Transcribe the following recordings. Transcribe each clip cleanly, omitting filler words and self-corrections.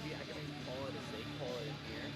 maybe I can maybe call it as they call it in here.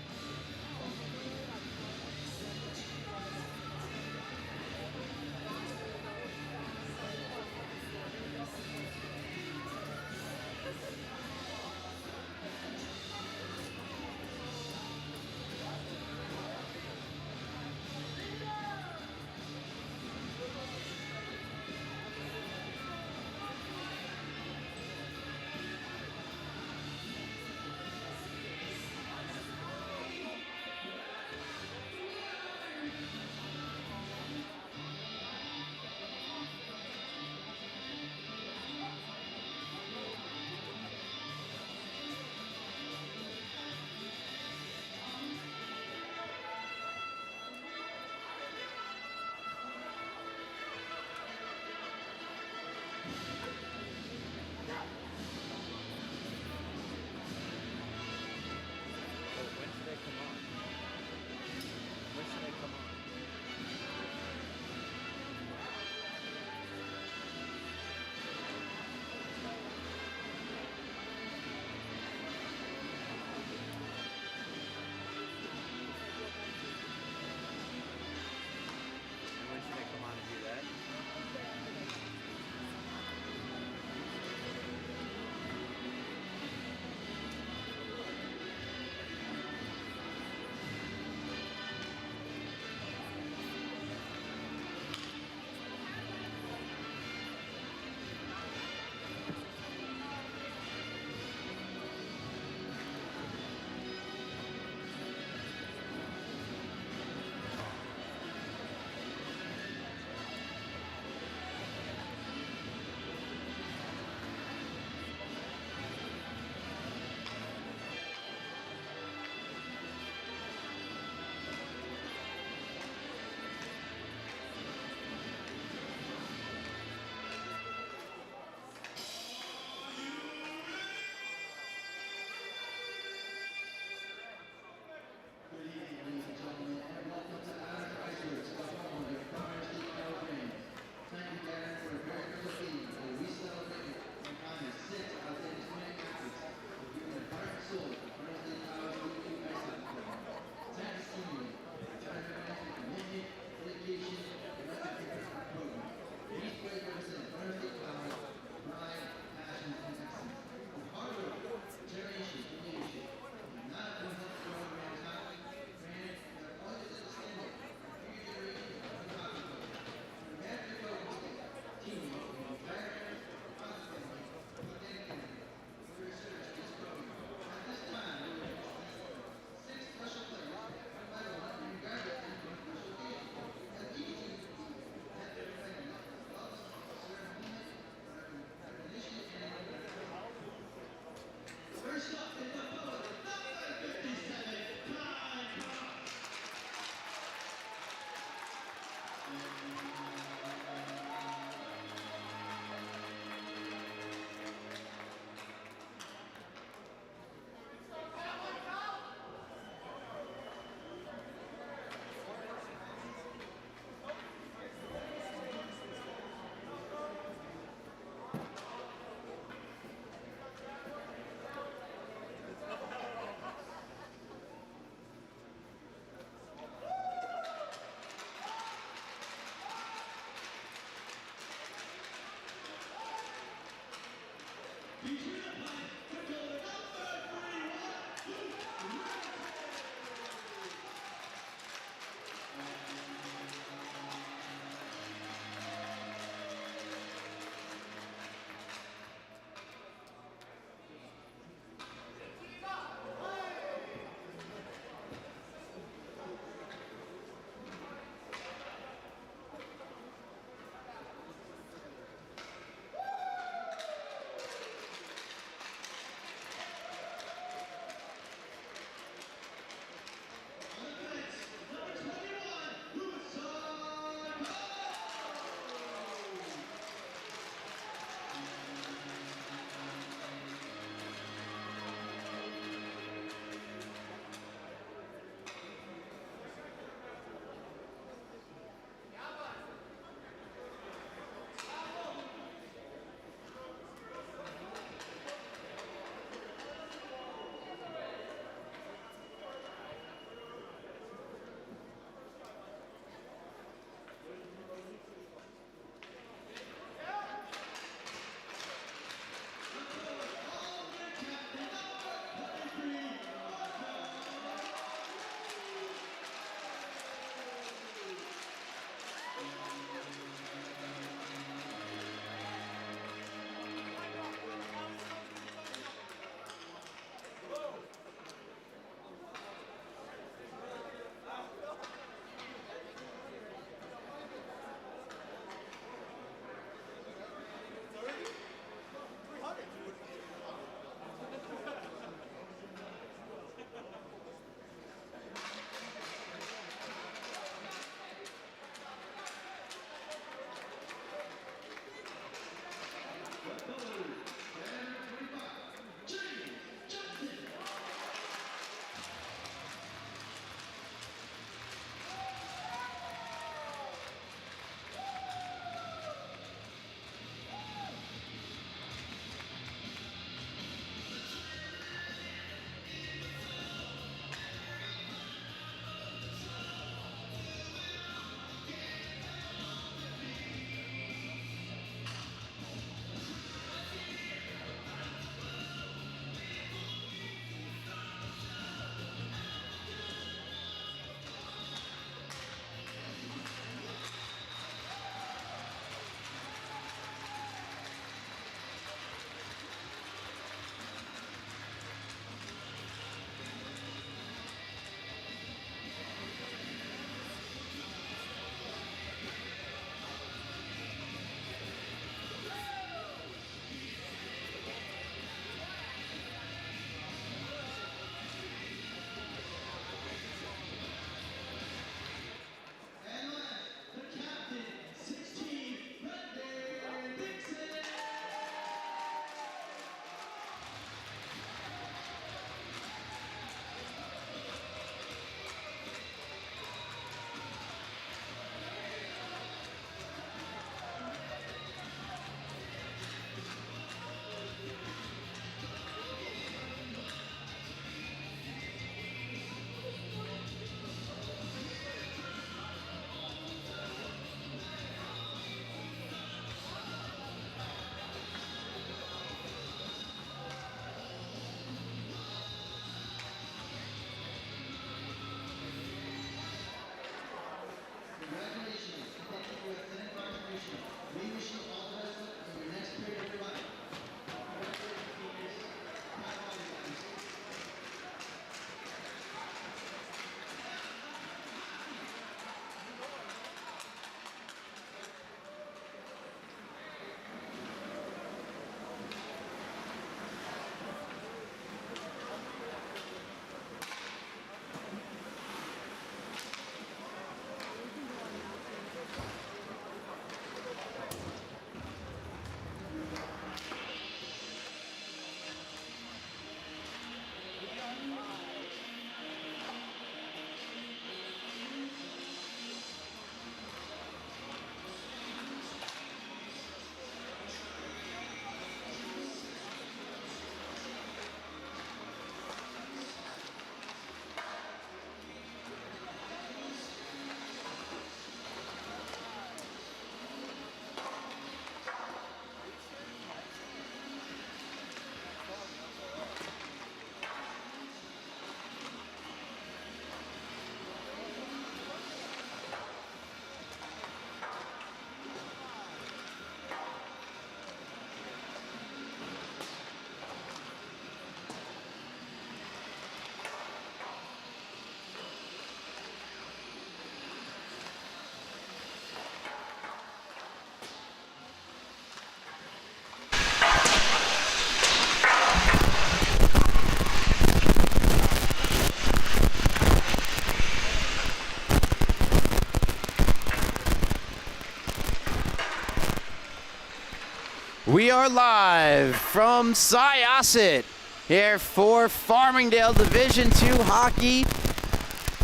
We are live from Syosset here for Farmingdale Division II hockey.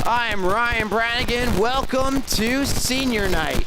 I am Ryan Brannigan. Welcome to Senior Night.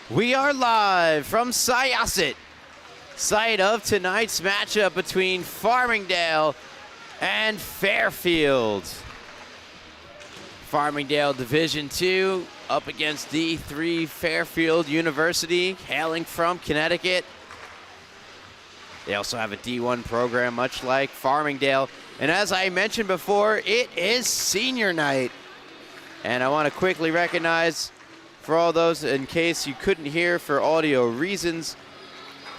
We are live from Syosset, site of tonight's matchup between Farmingdale and Fairfield. Farmingdale Division II up against D3 Fairfield University, hailing from Connecticut. They also have a D1 program, much like Farmingdale. And as I mentioned before, it is senior night. And I want to quickly recognize, for all those in case you couldn't hear for audio reasons,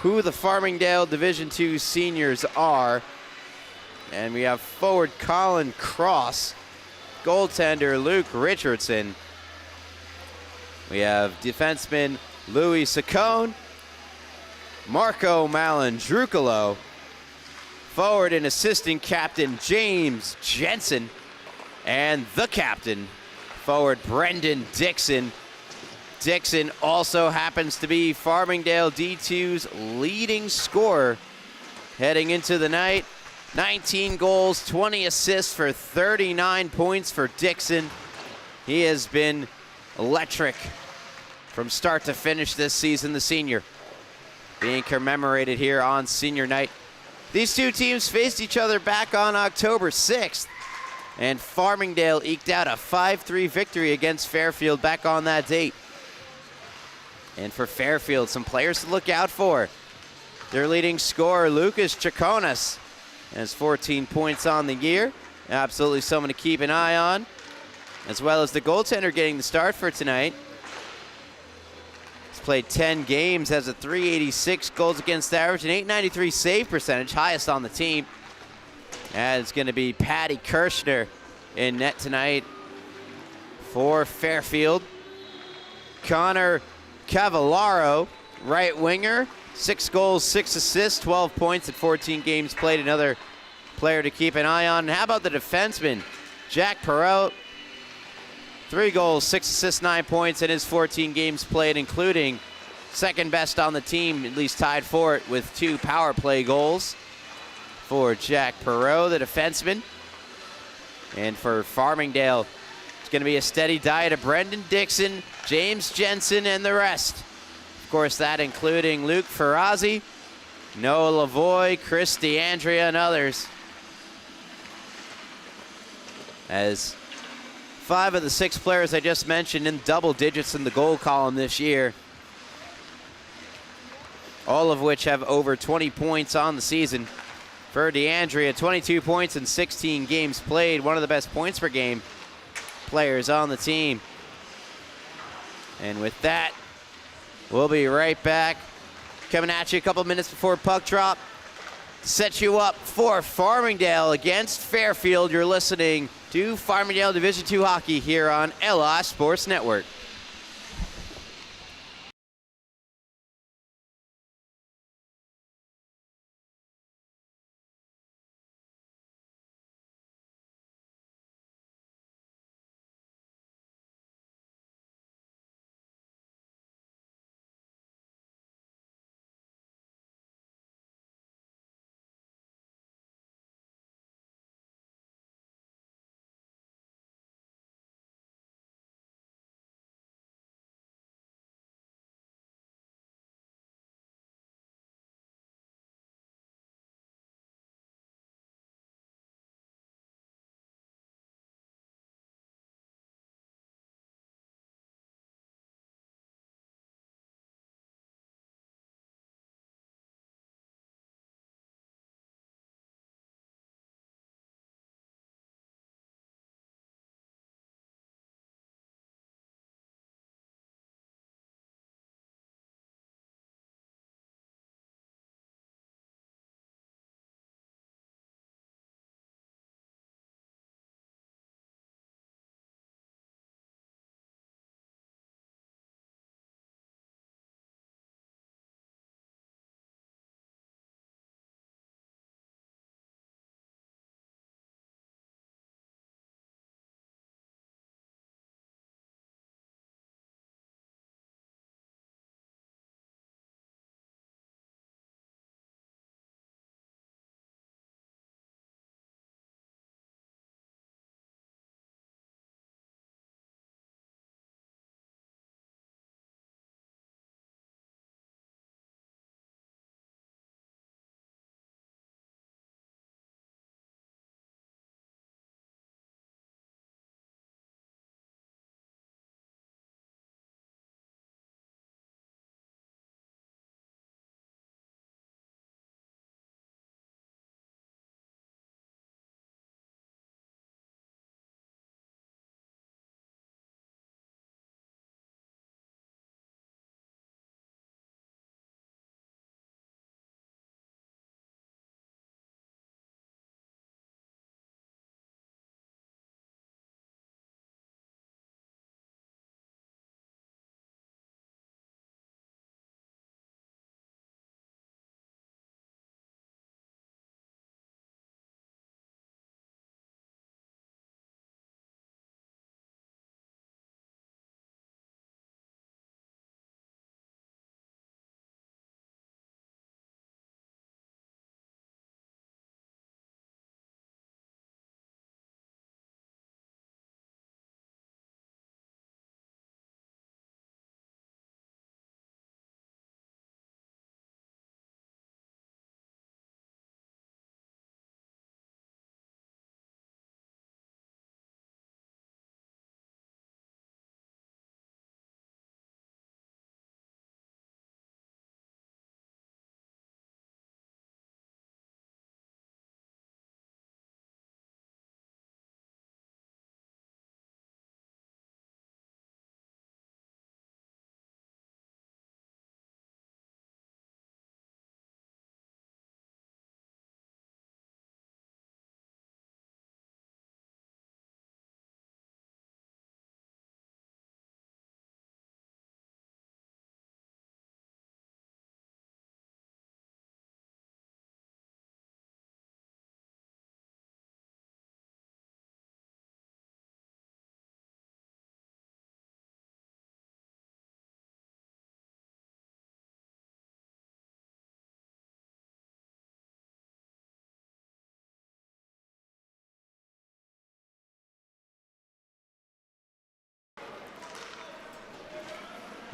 who the Farmingdale Division II seniors are. And we have forward Colin Cross, goaltender Luke Richardson. We have defenseman Louis Saccone, Marco Malandrucolo, forward and assistant captain James Jensen, and the captain, forward Brendan Dixon. Dixon also happens to be Farmingdale D2's leading scorer heading into the night. 19 goals, 20 assists for 39 points for Dixon. He has been electric from start to finish this season, the senior, being commemorated here on senior night. These two teams faced each other back on October 6th, and Farmingdale eked out a 5-3 victory against Fairfield back on that date. And for Fairfield, some players to look out for. Their leading scorer, Lucas Chaconas, has 14 points on the year. Absolutely someone to keep an eye on, as well as the goaltender getting the start for tonight. He's played 10 games, has a .386 goals against average, and .893 save percentage, highest on the team. And it's going to be Patty Kirshner in net tonight for Fairfield. Connor Cavallaro, right winger, 6 goals, 6 assists, 12 points at 14 games played. Another player to keep an eye on. And how about the defenseman, Jack Perot? 3 goals, 6 assists, 9 points in his 14 games played, including second best on the team, at least tied for it, with 2 power play goals for Jack Perot, the defenseman. And for Farmingdale, it's going to be a steady diet of Brendan Dixon, James Jensen, and the rest. Of course, that including Luke Ferrazzi, Noah Lavoie, Chris DeAndrea, and others. As 5 of the 6 players I just mentioned in double digits in the goal column this year, all of which have over 20 points on the season. For DeAndrea, 22 points in 16 games played, one of the best points per game players on the team. And with that, we'll be right back. Coming at you a couple minutes before puck drop. Set you up for Farmingdale against Fairfield. You're listening to Farmingdale Division II hockey here on LI Sports Network.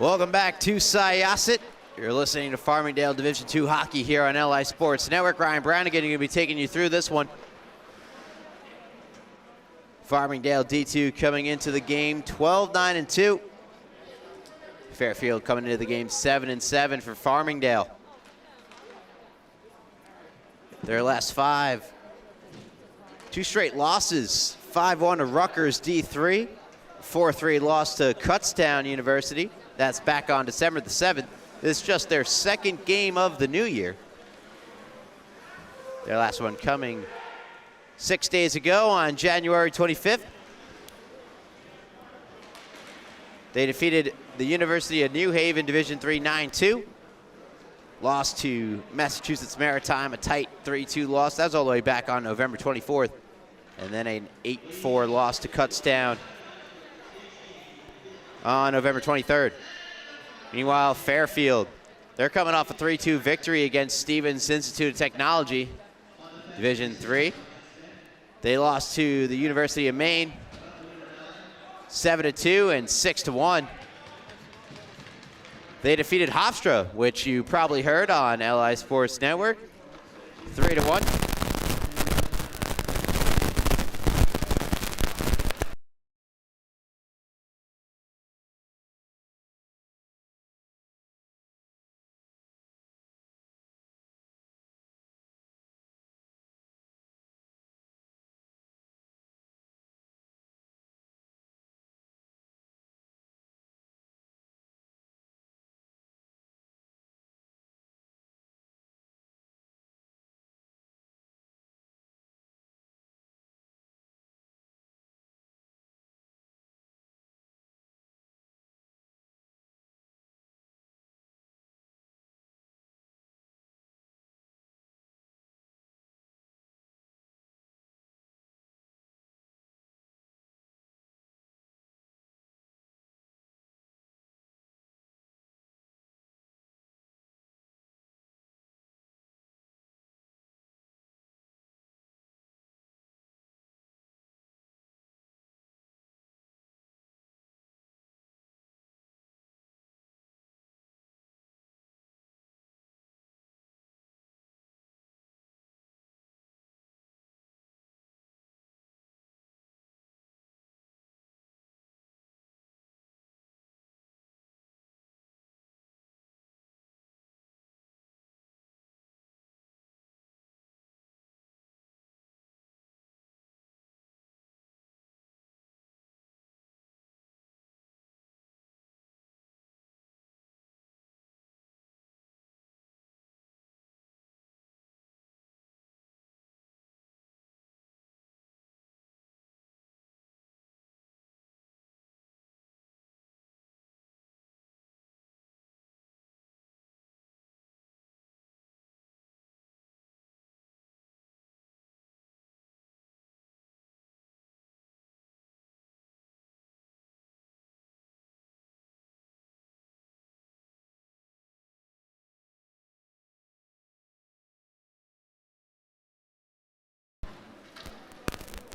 Welcome back to Syosset. You're listening to Farmingdale Division II hockey here on LI Sports Network. Ryan Brannigan going to be taking you through this one. Farmingdale D2 coming into the game 12-9-2. Fairfield coming into the game 7-7 for Farmingdale. Their last 5. 2 straight losses. 5-1 to Rutgers D3. 4-3 loss to Kutztown University. That's back on December the 7th. This is just their 2nd game of the new year. Their last one coming 6 days ago on January 25th. They defeated the University of New Haven Division III 9-2. Lost to Massachusetts Maritime, a tight 3-2 loss. That was all the way back on November 24th. And then an 8-4 loss to Kutztown on November 23rd. Meanwhile, Fairfield, they're coming off a 3-2 victory against Stevens Institute of Technology, Division III. They lost to the University of Maine, 7-2 and 6-1. They defeated Hofstra, which you probably heard on LI Sports Network, 3-1.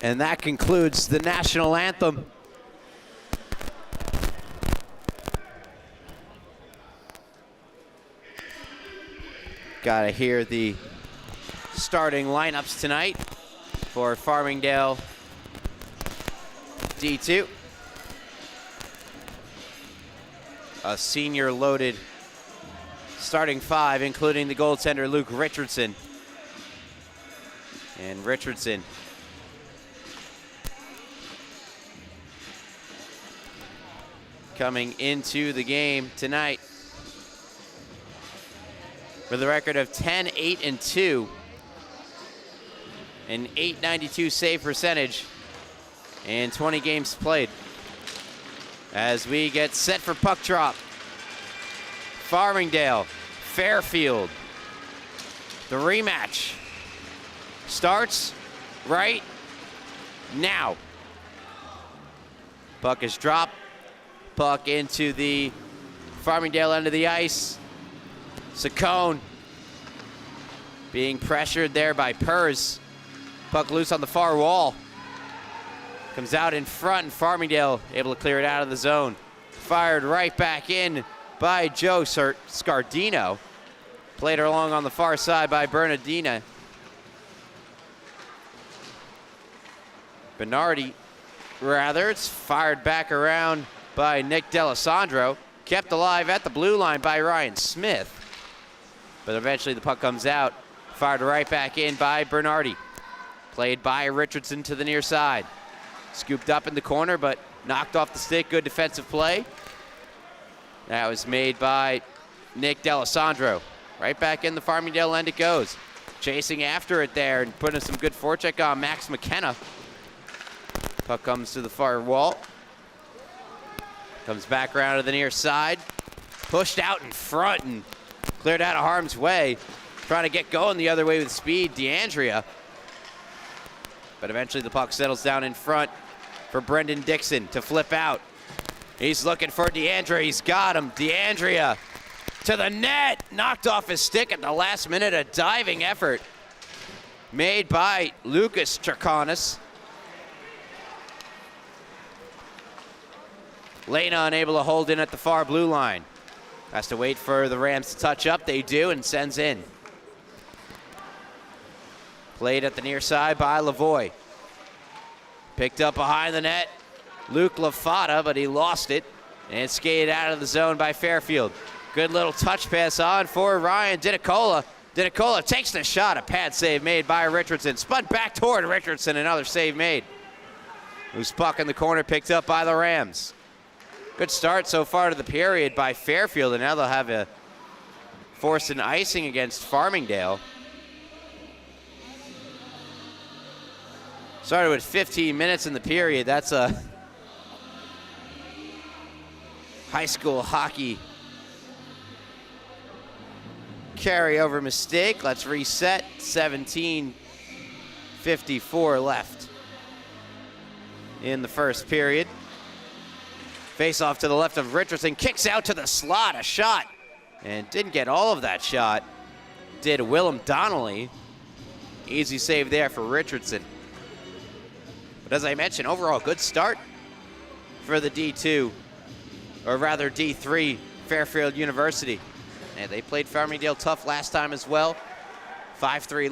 And that concludes the national anthem. Gotta hear the starting lineups tonight for Farmingdale D2. A senior loaded starting 5, including the goaltender Luke Richardson. And Richardson coming into the game tonight with a record of 10-8-2, an .892 save percentage, and 20 games played. As we get set for puck drop, Farmingdale, Fairfield. The rematch starts right now. Puck is dropped. Puck into the Farmingdale end of the ice. Saccone being pressured there by Purz. Puck loose on the far wall. Comes out in front, and Farmingdale able to clear it out of the zone. Fired right back in by Joe Scardino. Played her along on the far side by Bernardina. Bernardi, rather, it's fired back around by Nick D'Alessandro. Kept alive at the blue line by Ryan Smith. But eventually the puck comes out. Fired right back in by Bernardi. Played by Richardson to the near side. Scooped up in the corner, but knocked off the stick. Good defensive play. That was made by Nick D'Alessandro. Right back in the Farmingdale end it goes. Chasing after it there and putting some good forecheck on Max McKenna. Puck comes to the far wall. Comes back around to the near side. Pushed out in front and cleared out of harm's way. Trying to get going the other way with speed, DeAndrea. But eventually the puck settles down in front for Brendan Dixon to flip out. He's looking for DeAndrea. He's got him. DeAndrea to the net. Knocked off his stick at the last minute. A diving effort made by Lucas Turconis. Lena unable to hold in at the far blue line. Has to wait for the Rams to touch up. They do, and sends in. Played at the near side by Lavoie. Picked up behind the net. Luke LaFata, but he lost it. And skated out of the zone by Fairfield. Good little touch pass on for Ryan Dinicola. Dinicola takes the shot. A pad save made by Richardson. Spun back toward Richardson. Another save made. Loose puck in the corner picked up by the Rams. Good start so far to the period by Fairfield, and now they'll have a forced an icing against Farmingdale. Started with 15 minutes in the period. That's a high school hockey carryover mistake. Let's reset. 17:54 left in the first period. Face off to the left of Richardson, kicks out to the slot, a shot, and didn't get all of that shot. Did Willem Donnelly. Easy save there for Richardson. But as I mentioned, overall good start for the D2, or rather D3 Fairfield University. And they played Farmingdale tough last time as well. 5-3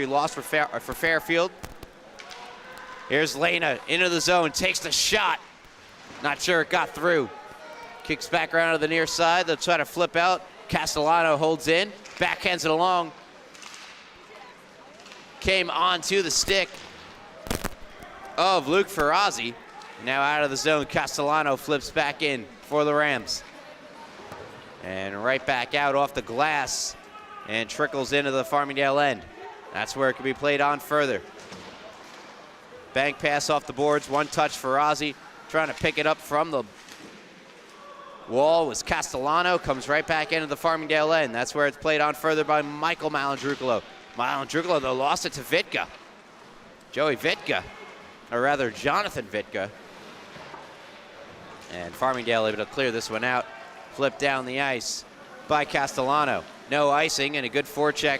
loss for Fairfield. Here's Lena into the zone, takes the shot. Not sure it got through. Kicks back around to the near side. They'll try to flip out. Castellano holds in. Backhands it along. Came onto the stick of Luke Ferrazzi. Now out of the zone, Castellano flips back in for the Rams. And right back out off the glass and trickles into the Farmingdale end. That's where it can be played on further. Bank pass off the boards. One touch Ferrazzi. Trying to pick it up from the wall was Castellano. Comes right back into the Farmingdale end. That's where it's played on further by Michael Malandrucolo. Malandrucolo, though, lost it to Vitka. Joey Vitka, or rather Jonathan Vitka. And Farmingdale able to clear this one out. Flipped down the ice by Castellano. No icing and a good forecheck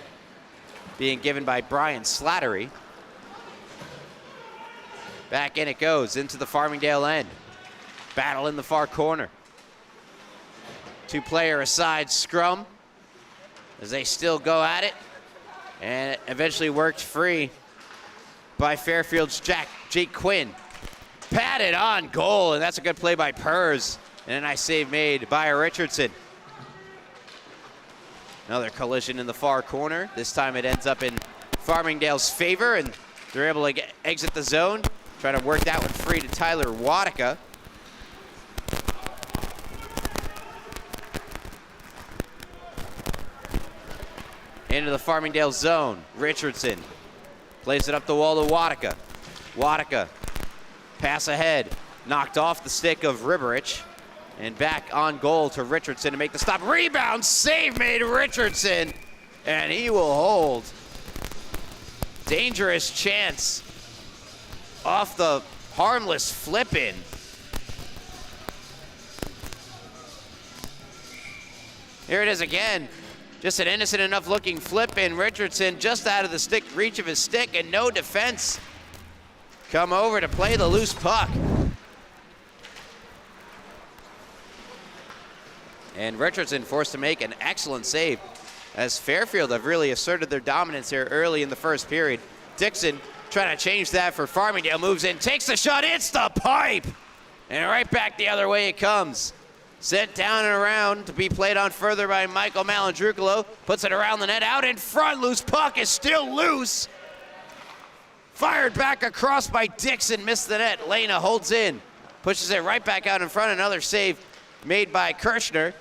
being given by Brian Slattery. Back in it goes, into the Farmingdale end. Battle in the far corner. Two-player aside scrum as they still go at it. And it eventually worked free by Fairfield's Jake Quinn. Patted on goal, and that's a good play by Pers. And a nice save made by Richardson. Another collision in the far corner. This time it ends up in Farmingdale's favor, and they're able to exit the zone. Trying to work that one free to Tyler Wadika. Into the Farmingdale zone. Richardson plays it up the wall to Wadika. Wadika, pass ahead. Knocked off the stick of Riberich. And back on goal to Richardson to make the stop. Rebound, save made Richardson. And he will hold. Dangerous chance off the harmless flip-in. Here it is again. Just an innocent enough looking flip-in. Richardson just out of the reach of his stick, and no defense come over to play the loose puck. And Richardson forced to make an excellent save as Fairfield have really asserted their dominance here early in the first period. Dixon trying to change that for Farmingdale, moves in, takes the shot, hits the pipe, and right back the other way it comes. Sent down and around to be played on further by Michael Malandrucolo, puts it around the net, out in front, loose puck is still loose. Fired back across by Dixon, missed the net. Lena holds in, pushes it right back out in front, another save made by Kirschner.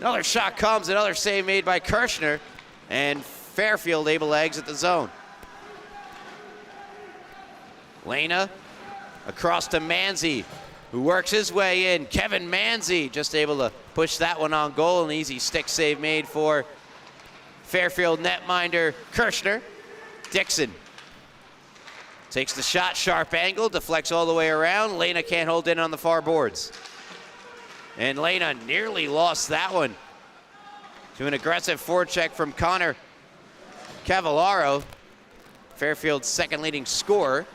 Another shot comes, another save made by Kirschner, and Fairfield able to exit the zone. Lena across to Manzi, who works his way in. Kevin Manzi just able to push that one on goal. An easy stick save made for Fairfield netminder Kirschner. Dixon takes the shot, sharp angle, deflects all the way around. Lena can't hold in on the far boards. And Lena nearly lost that one to an aggressive forecheck from Connor Cavallaro, Fairfield's second leading scorer.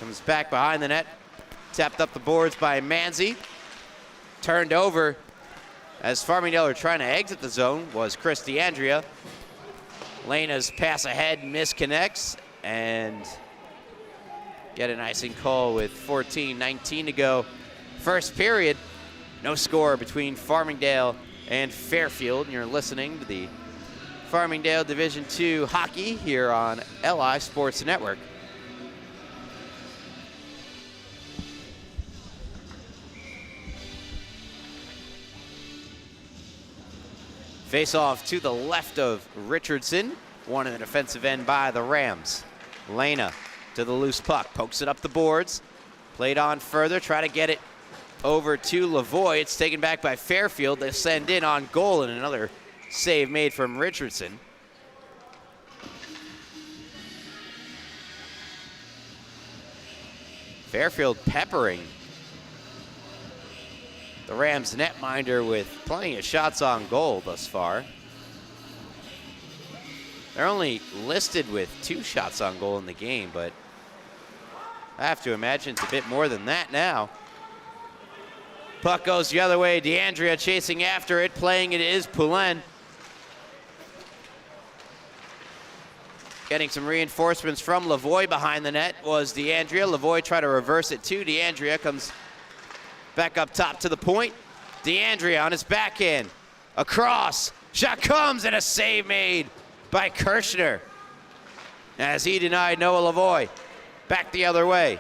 Comes back behind the net, tapped up the boards by Manzi. Turned over as Farmingdale are trying to exit the zone was Chris DeAndrea. Lena's pass ahead misconnects and get an icing call with 14:19 to go. First period, no score between Farmingdale and Fairfield. And you're listening to the Farmingdale Division II hockey here on LI Sports Network. Face-off to the left of Richardson. One in the defensive end by the Rams. Lena to the loose puck, pokes it up the boards. Played on further, try to get it over to Lavoie. It's taken back by Fairfield. They send in on goal, and another save made from Richardson. Fairfield peppering the Rams netminder with plenty of shots on goal thus far. They're only listed with 2 shots on goal in the game, but I have to imagine it's a bit more than that now. Puck goes the other way. DeAndrea chasing after it. Playing it is Poulin. Getting some reinforcements from Lavoie behind the net was DeAndrea. Lavoie tried to reverse it to DeAndrea. Comes back up top to the point. DeAndrea on his backhand. Across. Shot comes and a save made by Kirschner as he denied Noah Lavoie. Back the other way.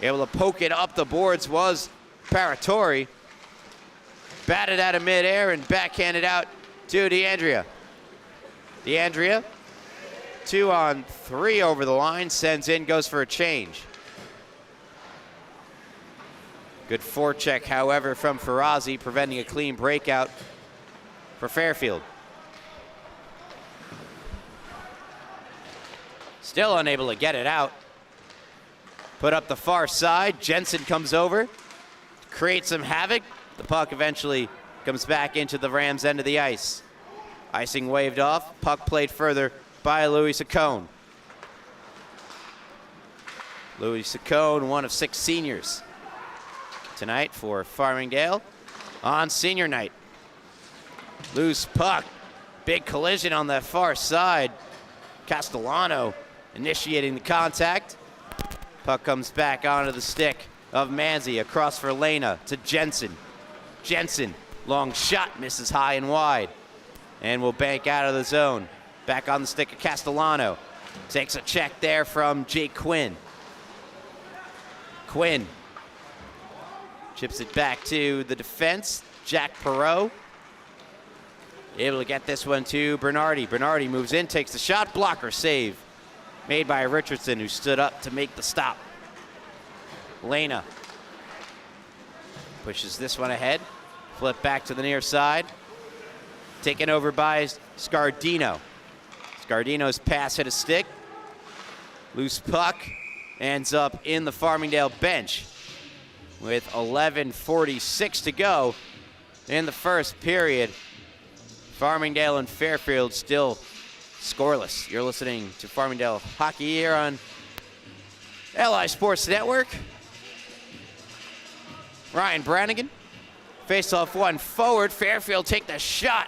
Able to poke it up the boards was Paratori. Batted out of midair and backhanded out to DeAndrea. DeAndrea, 2-on-3 over the line, sends in, goes for a change. Good forecheck, however, from Ferrazzi, preventing a clean breakout for Fairfield. Still unable to get it out. Put up the far side. Jensen comes over, creates some havoc. The puck eventually comes back into the Rams' end of the ice. Icing waved off. Puck played further by Louis Saccone. Louis Saccone, one of 6 seniors tonight for Farmingdale on senior night. Loose puck. Big collision on that far side. Castellano initiating the contact. Puck comes back onto the stick of Manzi. Across for Lena to Jensen. Jensen, long shot, misses high and wide. And will bank out of the zone. Back on the stick of Castellano. Takes a check there from Jake Quinn. Quinn chips it back to the defense. Jack Perot. Able to get this one to Bernardi. Bernardi moves in, takes the shot. Blocker save made by Richardson, who stood up to make the stop. Lena pushes this one ahead. Flip back to the near side. Taken over by Scardino. Scardino's pass hit a stick. Loose puck ends up in the Farmingdale bench with 11:46 to go in the first period. Farmingdale and Fairfield still scoreless. You're listening to Farmingdale Hockey here on LI Sports Network. Ryan Brannigan Face-off one forward. Fairfield take the shot.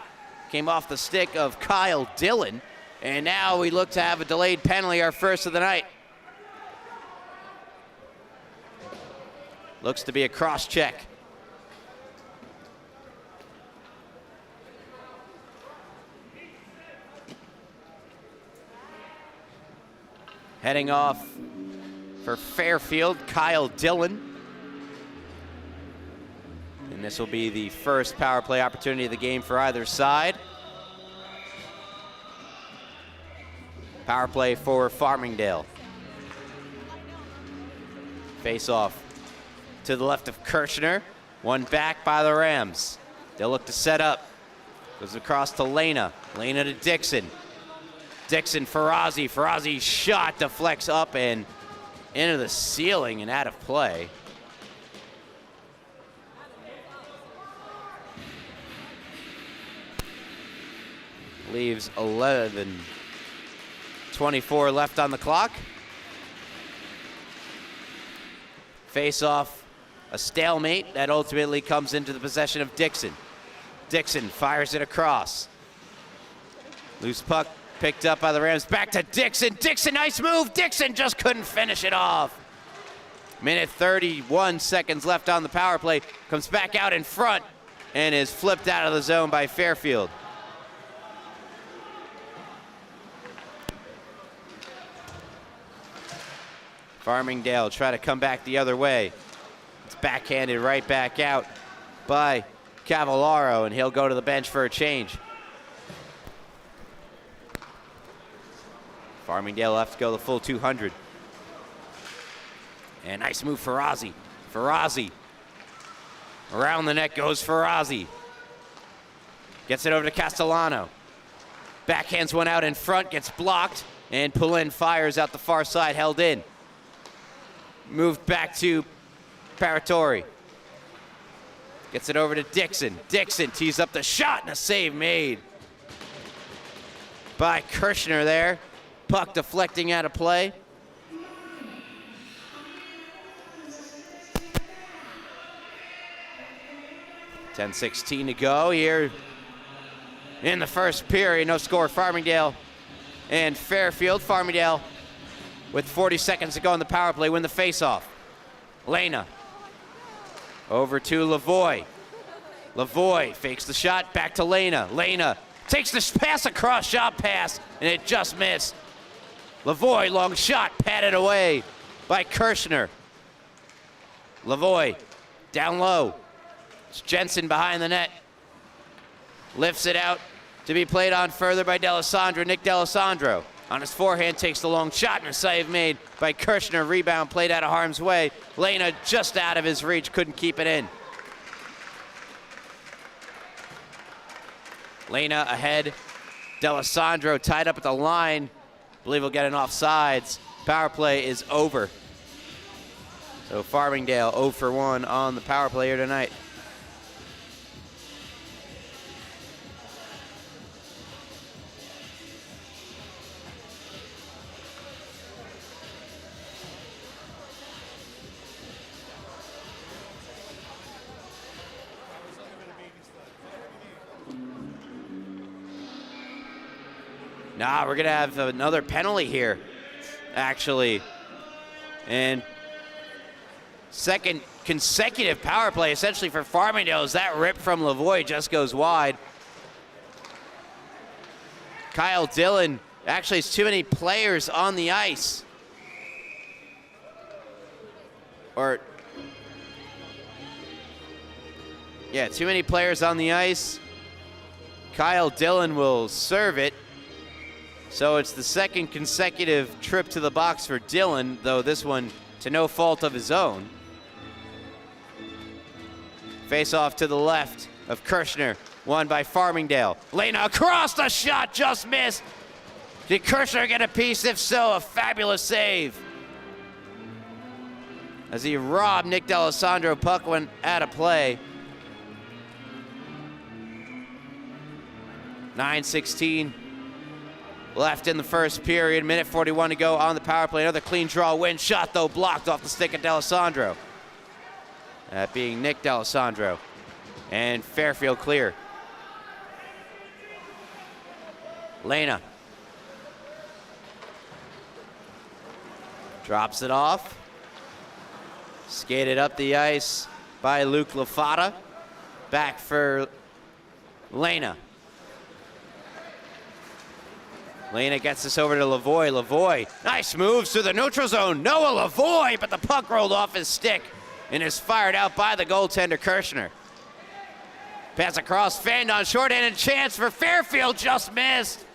Came off the stick of Kyle Dillon. And now we look to have a delayed penalty, our first of the night. Looks to be a cross-check. Heading off for Fairfield, Kyle Dillon. And this will be the first power play opportunity of the game for either side. Power play for Farmingdale. Face off to the left of Kirshner. One back by the Rams. They'll look to set up. Goes across to Lena. Lena to Dixon. Dixon, Ferrazzi. Ferrazzi shot deflects up and into the ceiling and out of play. Leaves 11:24 left on the clock. Face off, a stalemate that ultimately comes into the possession of Dixon. Dixon fires it across. Loose puck picked up by the Rams. Back to Dixon. Dixon, nice move. Dixon just couldn't finish it off. Minute 31 seconds left on the power play. Comes back out in front and is flipped out of the zone by Fairfield. Farmingdale try to come back the other way. It's backhanded right back out by Cavallaro, and he'll go to the bench for a change. Farmingdale will have to go the full 200. And nice move, Ferrazzi. Ferrazzi. Around the net goes Ferrazzi. Gets it over to Castellano. Backhands one out in front, gets blocked, and Poulin fires out the far side, held in. Moved back to Paratori. Gets it over to Dixon. Dixon tees up the shot, and a save made by Kirshner there. Puck deflecting out of play. .16 to go here in the first period. No score, Farmingdale and Fairfield. Farmingdale with 40 seconds to go on the power play, win the faceoff. Lena over to Lavoie. Lavoie fakes the shot, back to Lena. Lena takes the pass across, shot pass, and it just missed. Lavoie, long shot, patted away by Kirshner. Lavoie down low. It's Jensen behind the net. Lifts it out to be played on further by D'Alessandro. Nick D'Alessandro on his forehand takes the long shot, and a save made by Kirshner. Rebound played out of harm's way. Lena just out of his reach, couldn't keep it in. Lena ahead. D'Alessandro tied up at the line. Believe he'll get an offsides. Power play is over. So Farmingdale 0 for 1 on the power play here tonight. Nah, we're gonna have another penalty here, actually. And second consecutive power play, essentially for Farmingdale, as that rip from Lavoie just goes wide. Kyle Dillon, actually it's too many players on the ice. Too many players on the ice. Kyle Dillon will serve it. So it's the second consecutive trip to the box for Dillon, though this one to no fault of his own. Face off to the left of Kirshner, won by Farmingdale. Lena across, the shot just missed. Did Kirshner get a piece? If so, a fabulous save. As he robbed Nick D'Alessandro, puck went out of play. 9:16 left in the first period. Minute 41 to go on the power play. Another clean draw win. Shot, though, blocked off the stick of D'Alessandro. That being Nick D'Alessandro. And Fairfield clear. Lena. Drops it off. Skated up the ice by Luke Lafata. Back for Lena. Lena gets this over to Lavoie. Lavoie, nice moves through the neutral zone. Noah Lavoie, but the puck rolled off his stick and is fired out by the goaltender Kirshner. Pass across, Fandon, short-handed chance for Fairfield, just missed.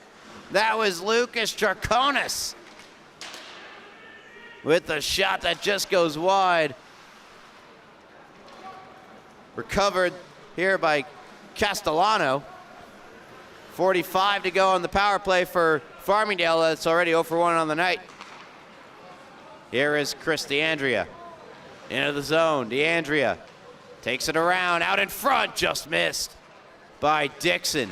That was Lucas Draconis with the shot that just goes wide. Recovered here by Castellano. 45 to go on the power play for Farmingdale. That's already 0 for 1 on the night. Here is Chris DeAndrea. Into the zone, DeAndrea takes it around, out in front, just missed by Dixon.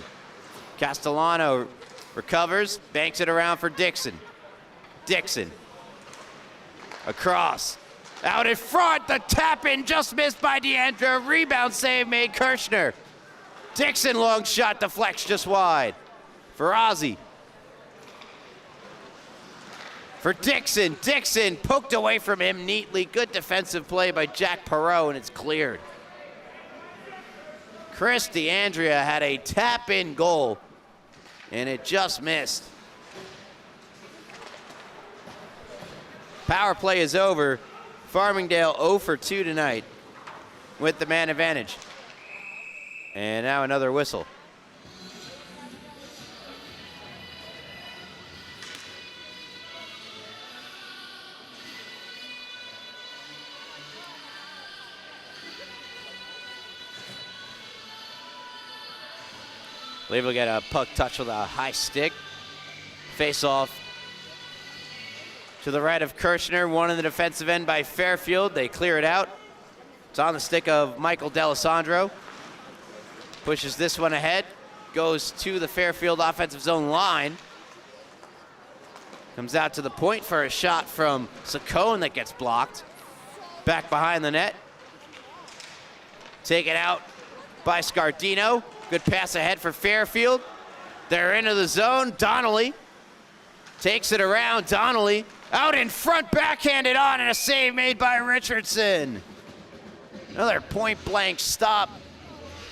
Castellano recovers, banks it around for Dixon. Dixon, across, out in front, the tap in, just missed by DeAndrea. Rebound save made Kirshner. Dixon, long shot, deflects just wide for Ozzy. For Dixon, Dixon poked away from him neatly. Good defensive play by Jack Perreault, and it's cleared. Chris DeAndrea had a tap-in goal, and it just missed. Power play is over. Farmingdale 0 for 2 tonight with the man advantage. And now another whistle. I believe we'll get a puck touch with a high stick. Face off to the right of Kirshner, one in the defensive end by Fairfield. They clear it out. It's on the stick of Michael D'Alessandro. Pushes this one ahead, goes to the Fairfield offensive zone line. Comes out to the point for a shot from Saccone that gets blocked. Back behind the net. Taken out by Scardino. Good pass ahead for Fairfield. They're into the zone. Donnelly takes it around. Donnelly out in front, backhanded on, and a save made by Richardson. Another point-blank stop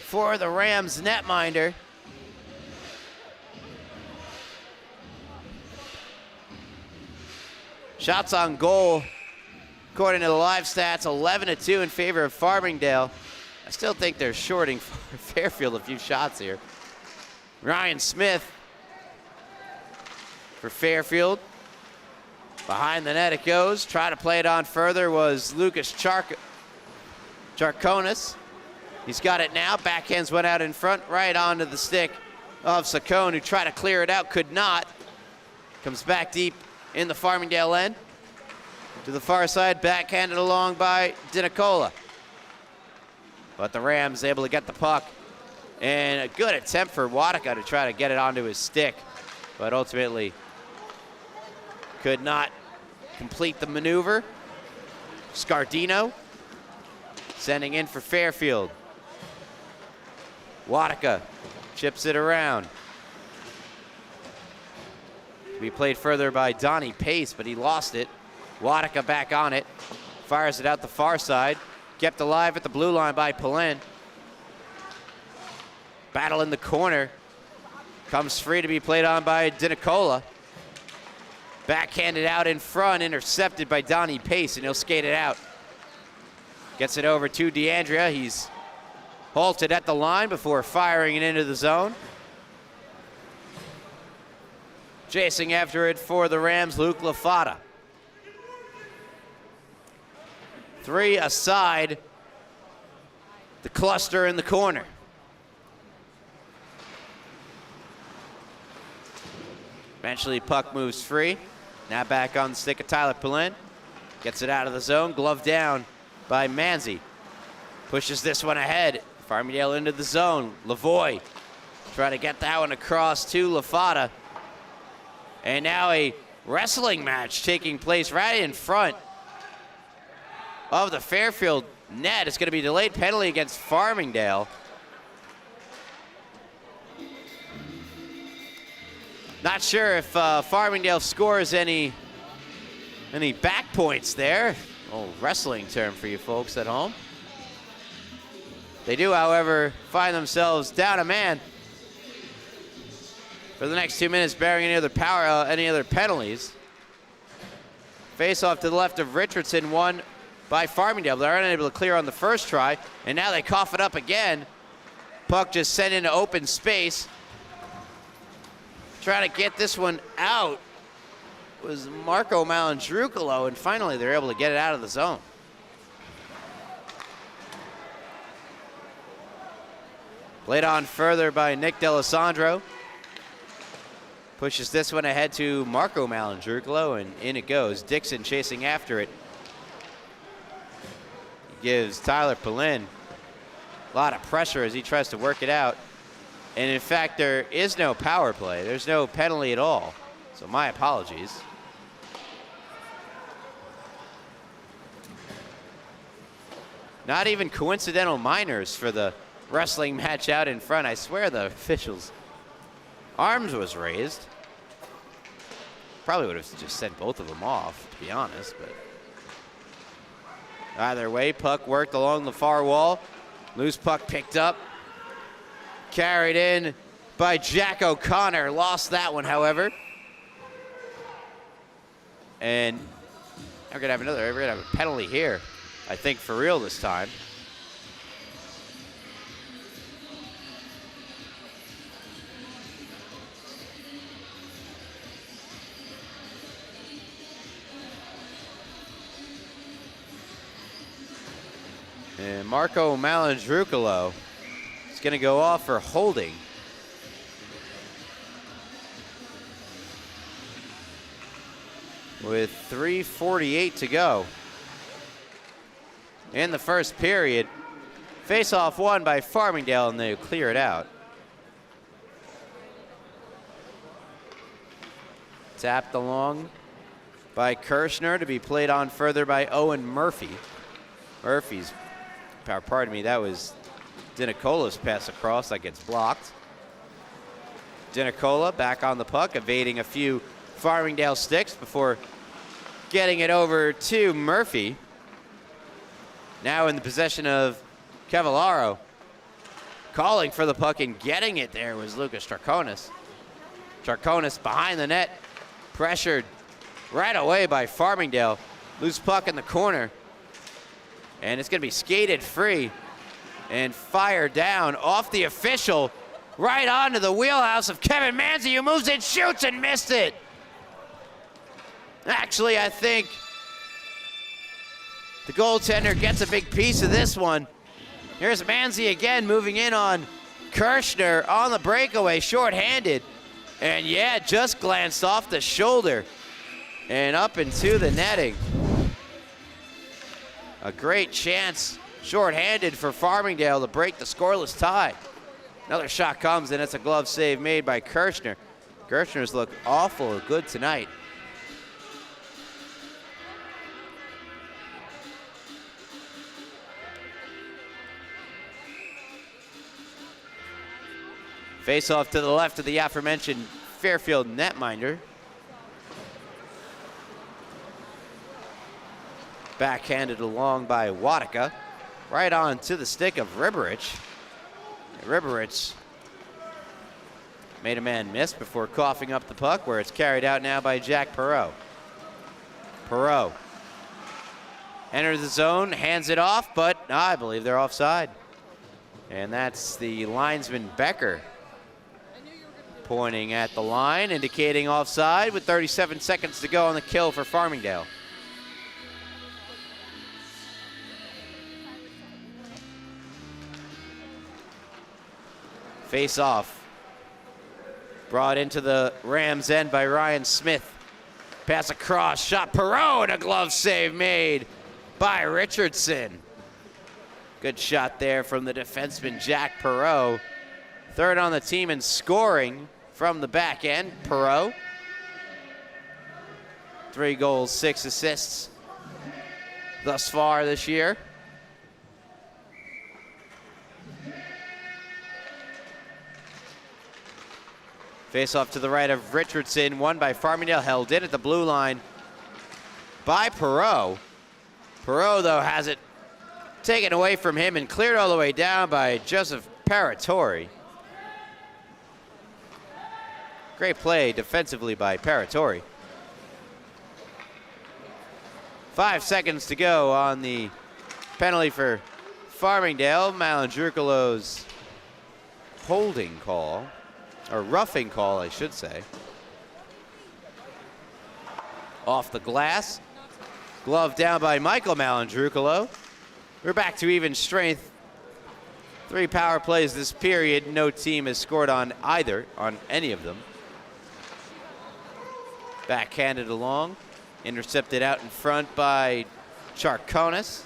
for the Rams netminder. Shots on goal, according to the live stats, 11-2 in favor of Farmingdale. I still think they're shorting Fairfield a few shots here. Ryan Smith for Fairfield. Behind the net it goes. Try to play it on further was Lucas Charconis. He's got it now. Backhands went out in front, right onto the stick of Saccone, who tried to clear it out, could not. Comes back deep in the Farmingdale end. To the far side, backhanded along by DiNicola. But the Rams able to get the puck. And a good attempt for Wadika to try to get it onto his stick, but ultimately could not complete the maneuver. Scardino sending in for Fairfield. Wadika chips it around. To be played further by Donnie Pace, but he lost it. Wadika back on it. Fires it out the far side. Kept alive at the blue line by Pallin. Battle in the corner. Comes free to be played on by DiNicola. Backhanded out in front, intercepted by Donnie Pace, and he'll skate it out. Gets it over to DeAndrea. He's halted at the line before firing it into the zone. Chasing after it for the Rams, Luke Lafata. 3 aside. The cluster in the corner. Eventually, puck moves free. Now back on the stick of Tyler Pallin. Gets it out of the zone. Glove down by Manzi. Pushes this one ahead. Farmingdale into the zone. Lavoie trying to get that one across to Lafata. And now a wrestling match taking place right in front of the Fairfield net. It's going to be delayed penalty against Farmingdale. Not sure if Farmingdale scores any back points there. Old wrestling term for you folks at home. They do, however, find themselves down a man for the next 2 minutes, bearing any other penalties. Face off to the left of Richardson, won by Farmingdale. They're unable to clear on the first try, and now they cough it up again. Puck just sent into open space. Trying to get this one out was Marco Malandrucolo, and finally they're able to get it out of the zone. Played on further by Nick D'Alessandro. Pushes this one ahead to Marco Malandrucolo, and in it goes. Dixon chasing after it. Gives Tyler Palin a lot of pressure as he tries to work it out. And in fact, there is no power play. There's no penalty at all. So my apologies. Not even coincidental minors for the wrestling match out in front. I swear the officials' arms was raised. Probably would have just sent both of them off, to be honest, but either way, puck worked along the far wall. Loose puck picked up. Carried in by Jack O'Connor. Lost that one, however. And we're gonna have a penalty here, I think, for real this time. And Marco Malandrucolo is going to go off for holding. With 3:48 to go in the first period. Face-off won by Farmingdale, and they clear it out. Tapped along by Kirshner to be played on further by Owen Murphy. Pardon me, that was Dinacola's pass across that gets blocked. Dinacola back on the puck, evading a few Farmingdale sticks before getting it over to Murphy. Now in the possession of Cavallaro. Calling for the puck and getting it there was Lucas Charconis. Charconis behind the net, pressured right away by Farmingdale. Loose puck in the corner. And it's going to be skated free and fired down off the official right onto the wheelhouse of Kevin Manzi, who moves and shoots and missed it. Actually, I think the goaltender gets a big piece of this one. Here's Manzi again, moving in on Kirshner on the breakaway, shorthanded. And yeah, just glanced off the shoulder and up into the netting. A great chance, shorthanded for Farmingdale to break the scoreless tie. Another shot comes, and it's a glove save made by Kirshner. Kirshner's look awful good tonight. Face off to the left of the aforementioned Fairfield netminder. Backhanded along by Wadika. Right on to the stick of Riberich. Riberich made a man miss before coughing up the puck, where it's carried out now by Jack Perreault. Perreault enters the zone, hands it off, but I believe they're offside. And that's the linesman Becker pointing at the line, indicating offside with 37 seconds to go on the kill for Farmingdale. Face off. Brought into the Rams' end by Ryan Smith. Pass across, shot Perreault, and a glove save made by Richardson. Good shot there from the defenseman Jack Perreault. Third on the team in scoring from the back end, Perreault. 3 goals, 6 assists thus far this year. Face off to the right of Richardson, won by Farmingdale, held in at the blue line by Perot. Perot, though, has it taken away from him and cleared all the way down by Joseph Paratori. Great play defensively by Paratori. 5 seconds to go on the penalty for Farmingdale. Malandrucolo's holding call, or roughing call, I should say. Off the glass. Glove down by Michael Malandrucolo. We're back to even strength. 3 power plays this period. No team has scored on any of them. Backhanded along. Intercepted out in front by Charconis.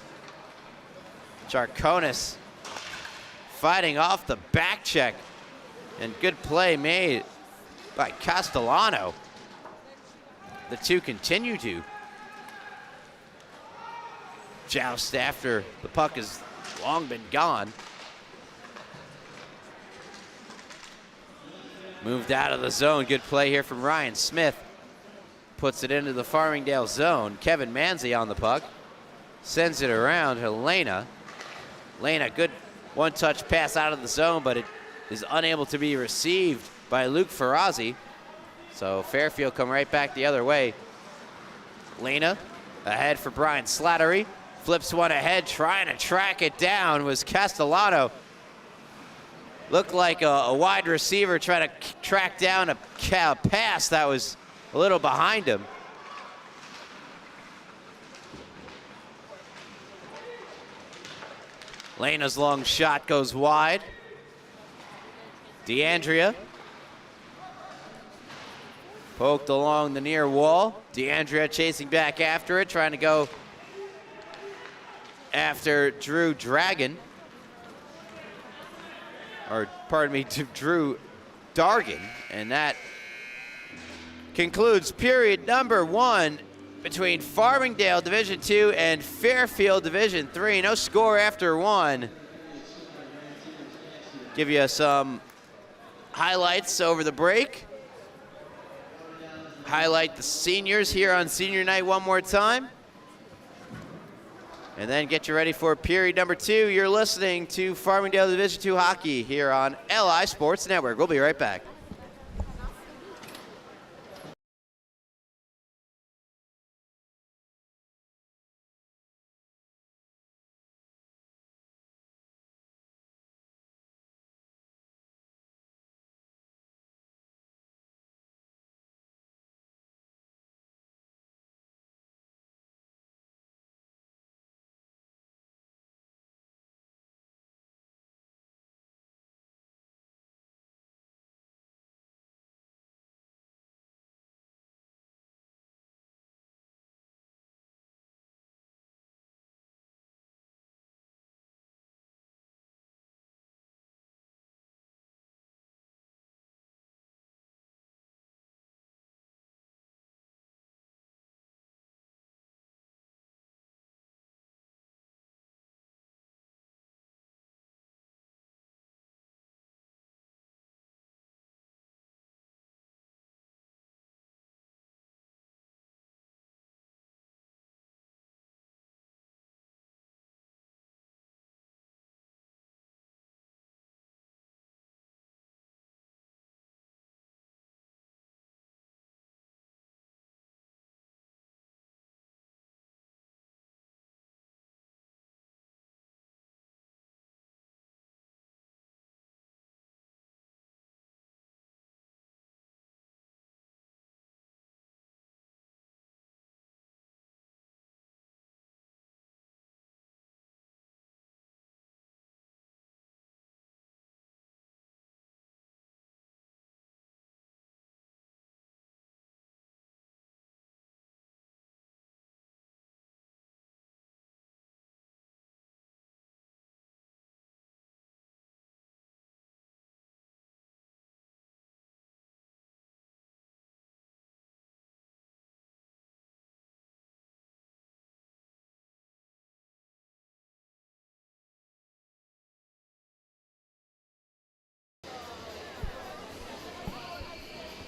Charconis fighting off the back check. And good play made by Castellano. The two continue to joust after the puck has long been gone. Moved out of the zone. Good play here from Ryan Smith. Puts it into the Farmingdale zone. Kevin Manzi on the puck. Sends it around to Lena. Lena, good one-touch pass out of the zone, but it is unable to be received by Luke Ferrazzi. So Fairfield come right back the other way. Lena ahead for Brian Slattery. Flips one ahead, trying to track it down was Castellano. Looked like a wide receiver trying to track down a pass that was a little behind him. Lena's long shot goes wide. DeAndrea poked along the near wall. DeAndrea chasing back after it, trying to go after Drew Dragon. Or, pardon me, to Drew Dargan. And that concludes period number 1 between Farmingdale Division II and Fairfield Division III. No score after 1. Give you some highlights over the break. Highlight the seniors here on senior night one more time. And then get you ready for period number 2. You're listening to Farmingdale Division II hockey here on LI Sports Network. We'll be right back.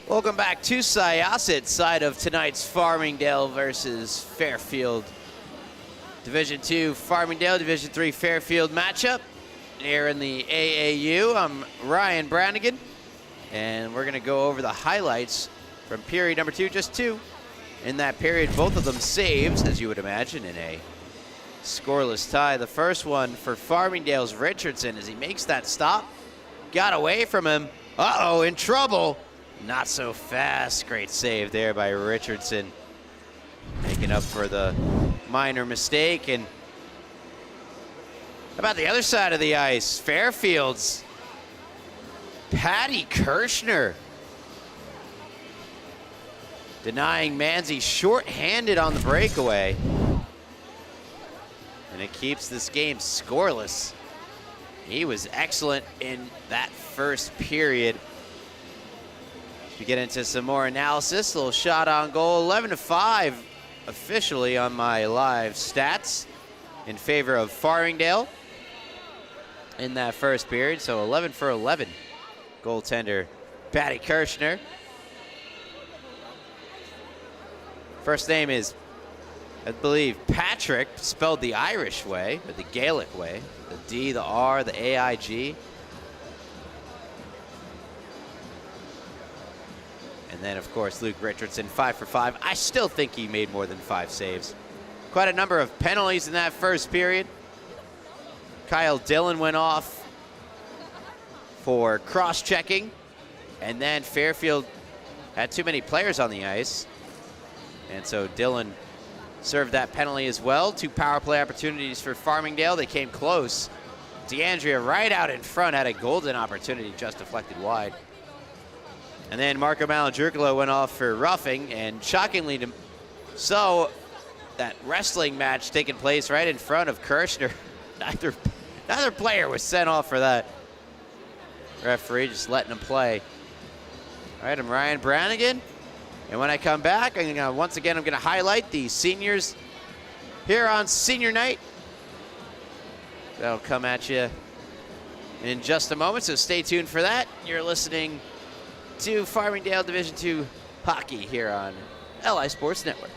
Welcome back to Syosset, side of tonight's Farmingdale versus Fairfield. Division II Farmingdale, Division III Fairfield matchup here in the AAU. I'm Ryan Brannigan, and we're gonna go over the highlights from period number 2, just 2. In that period, both of them saves, as you would imagine, in a scoreless tie. The first one for Farmingdale's Richardson as he makes that stop. Got away from him. Uh-oh, in trouble. Not so fast. Great save there by Richardson. Making up for the minor mistake. And how about the other side of the ice? Fairfield's Patty Kirschner denying Manzi short-handed on the breakaway. And it keeps this game scoreless. He was excellent in that first period. To get into some more analysis, a little shot on goal, 11-5 officially on my live stats in favor of Farmingdale in that first period. So 11 for 11, goaltender Patty Kirschner. First name is, I believe, Patrick, spelled the Irish way, or the Gaelic way. The D, the R, the A-I-G. And then, of course, Luke Richardson, 5 for 5. I still think he made more than 5 saves. Quite a number of penalties in that first period. Kyle Dillon went off for cross-checking. And then Fairfield had too many players on the ice. And so Dillon served that penalty as well. 2 power play opportunities for Farmingdale. They came close. DeAndrea right out in front had a golden opportunity, just deflected wide. And then Marco Malandrukalo went off for roughing, and shockingly so, that wrestling match taking place right in front of Kirschner. Neither player was sent off for that. Referee just letting him play. All right, I'm Ryan Brannigan. And when I come back, once again, I'm gonna highlight the seniors here on senior night. That'll come at you in just a moment, so stay tuned for that. You're listening to Farmingdale Division II hockey here on LI Sports Network.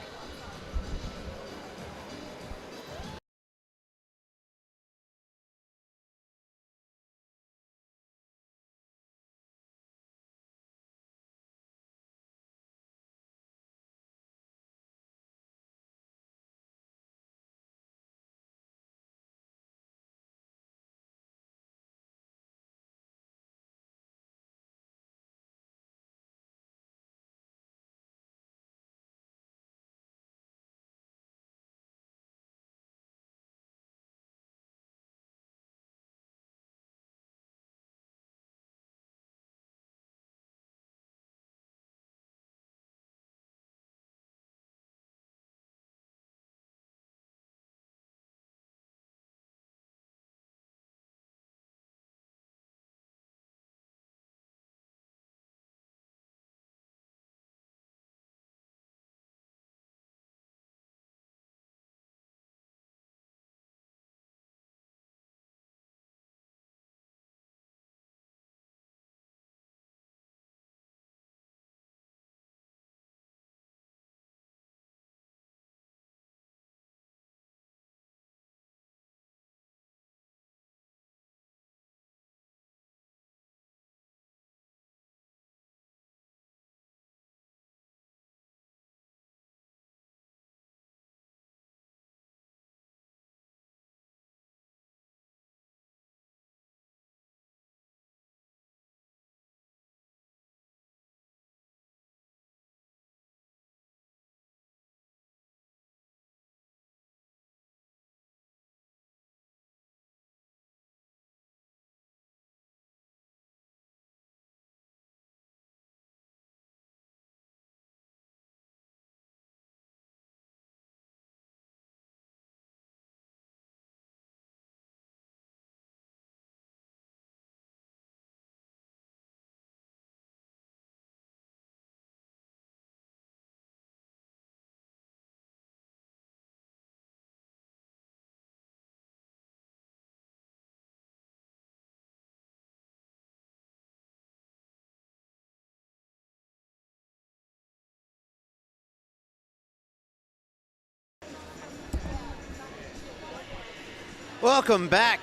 Welcome back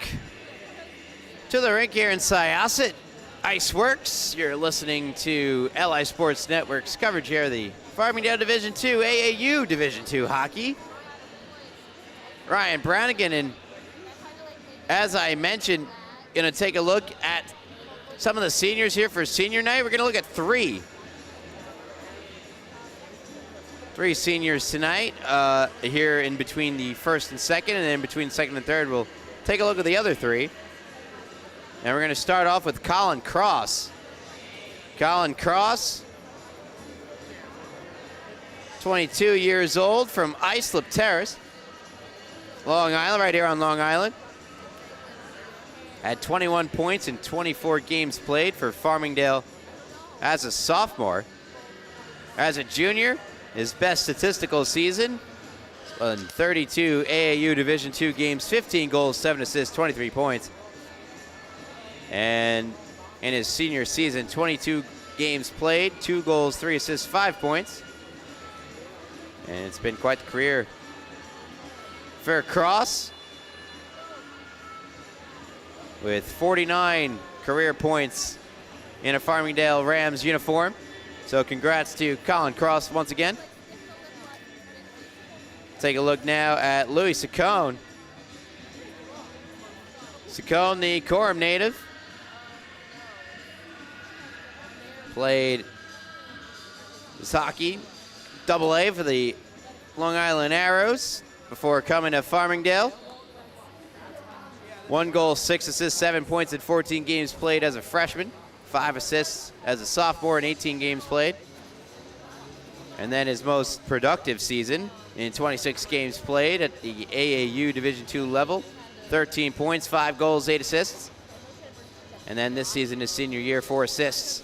to the rink here in Syosset. Iceworks. You're listening to LI Sports Network's coverage here of the Farmingdale Division II, AAU Division II hockey. Ryan Brannigan, and as I mentioned, going to take a look at some of the seniors here for senior night. We're going to look at three seniors tonight here in between the first and second, and then between second and third, we'll take a look at the other three. And we're going to start off with Colin Cross. Colin Cross, 22 years old, from Islip Terrace, Long Island, right here on Long Island. Had 21 points in 24 games played for Farmingdale as a sophomore. As a junior, his best statistical season in 32 AAU Division II games, 15 goals, 7 assists, 23 points. And in his senior season, 22 games played, 2 goals, 3 assists, 5 points. And it's been quite the career for Cross, with 49 career points in a Farmingdale Rams uniform. So congrats to Colin Cross once again. Take a look now at Louis Saccone. Saccone, the Coram native. Played his hockey, AA for the Long Island Arrows before coming to Farmingdale. 1 goal, 6 assists, 7 points in 14 games played as a freshman. 5 assists as a sophomore in 18 games played. And then his most productive season in 26 games played at the AAU Division II level. 13 points, 5 goals, 8 assists. And then this season, his senior year, 4 assists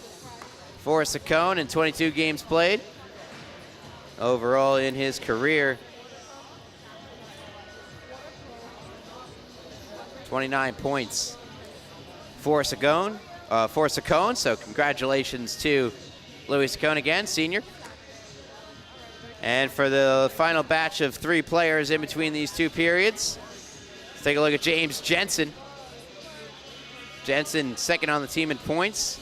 for Saccone in 22 games played. Overall in his career, 29 points for Saccone. So congratulations to Louis Saccone again, senior. And for the final batch of 3 players in between these 2 periods, let's take a look at James Jensen. Jensen, second on the team in points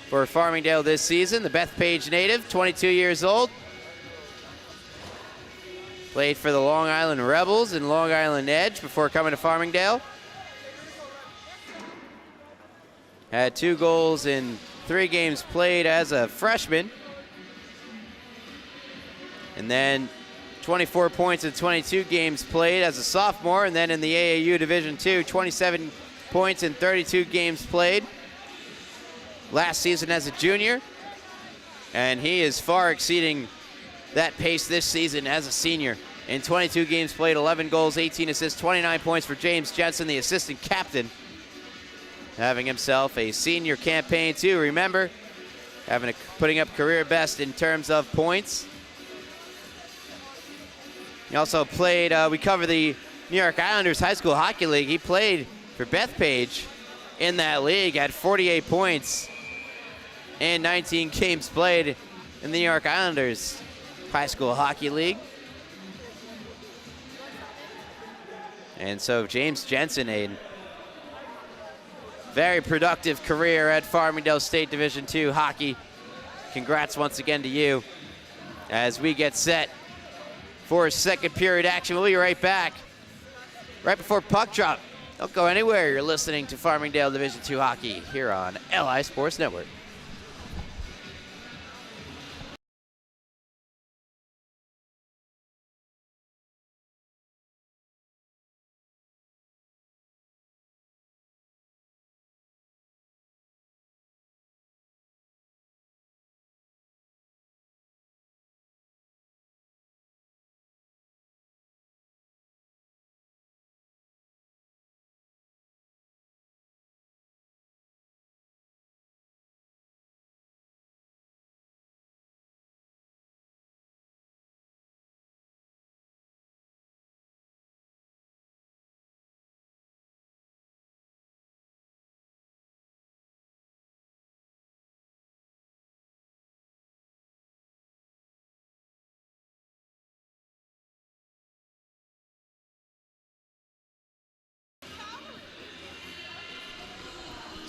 for Farmingdale this season. The Bethpage native, 22 years old. Played for the Long Island Rebels and Long Island Edge before coming to Farmingdale. Had 2 goals in 3 games played as a freshman. And then 24 points in 22 games played as a sophomore. And then in the AAU Division II, 27 points in 32 games played last season as a junior. And he is far exceeding that pace this season as a senior. In 22 games played, 11 goals, 18 assists, 29 points for James Jensen, the assistant captain. Having himself a senior campaign too, remember, putting up career best in terms of points. He also played, we cover the New York Islanders High School Hockey League. He played for Bethpage in that league, had 48 points in 19 games played in the New York Islanders High School Hockey League. And so James Jensen, a very productive career at Farmingdale State Division II hockey. Congrats once again to you as we get set for second period action. We'll be right back right before puck drop. Don't go anywhere. You're listening to Farmingdale Division II hockey here on LI Sports Network.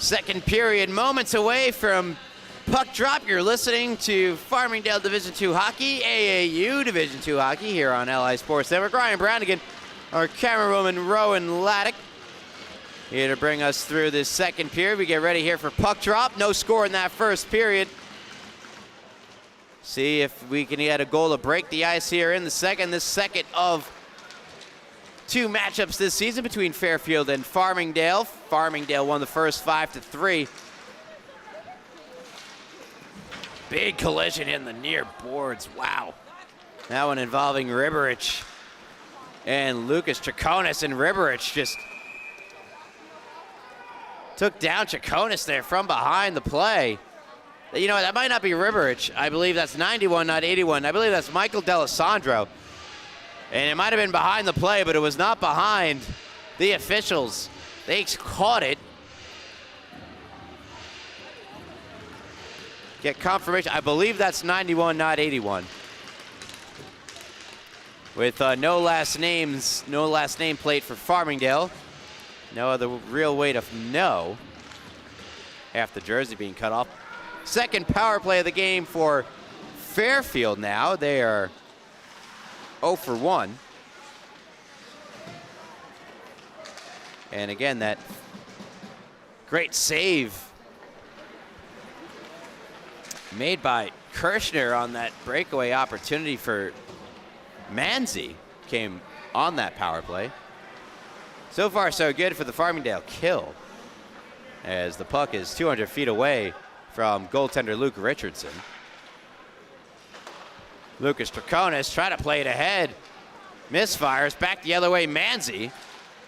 Second period, moments away from puck drop. You're listening to Farmingdale Division II Hockey, AAU Division II Hockey here on LI Sports Network. Ryan Brannigan, our camerawoman Rowan Laddick, here to bring us through this second period. We get ready here for puck drop. No score in that first period. See if we can get a goal to break the ice here in the second. This second of two matchups this season between Fairfield and Farmingdale. Farmingdale won the first 5-3. Big collision in the near boards. Wow. That one involving Riberich and Lucas Chaconis, and Riberich just took down Chaconis there from behind the play. You know, that might not be Riberich. I believe that's 91, not 81. I believe that's Michael D'Alessandro. And it might have been behind the play, but it was not behind the officials. They caught it. Get confirmation. I believe that's 91, not 81. With no last name plate for Farmingdale. No other real way to know. Half the jersey being cut off. Second power play of the game for Fairfield now. They are 0 for 1. And again, that great save made by Kirschner on that breakaway opportunity for Manzi came on that power play. So far, so good for the Farmingdale kill, as the puck is 200 feet away from goaltender Luke Richardson. Lucas Draconis trying to play it ahead. Misfires back the other way, Manzi.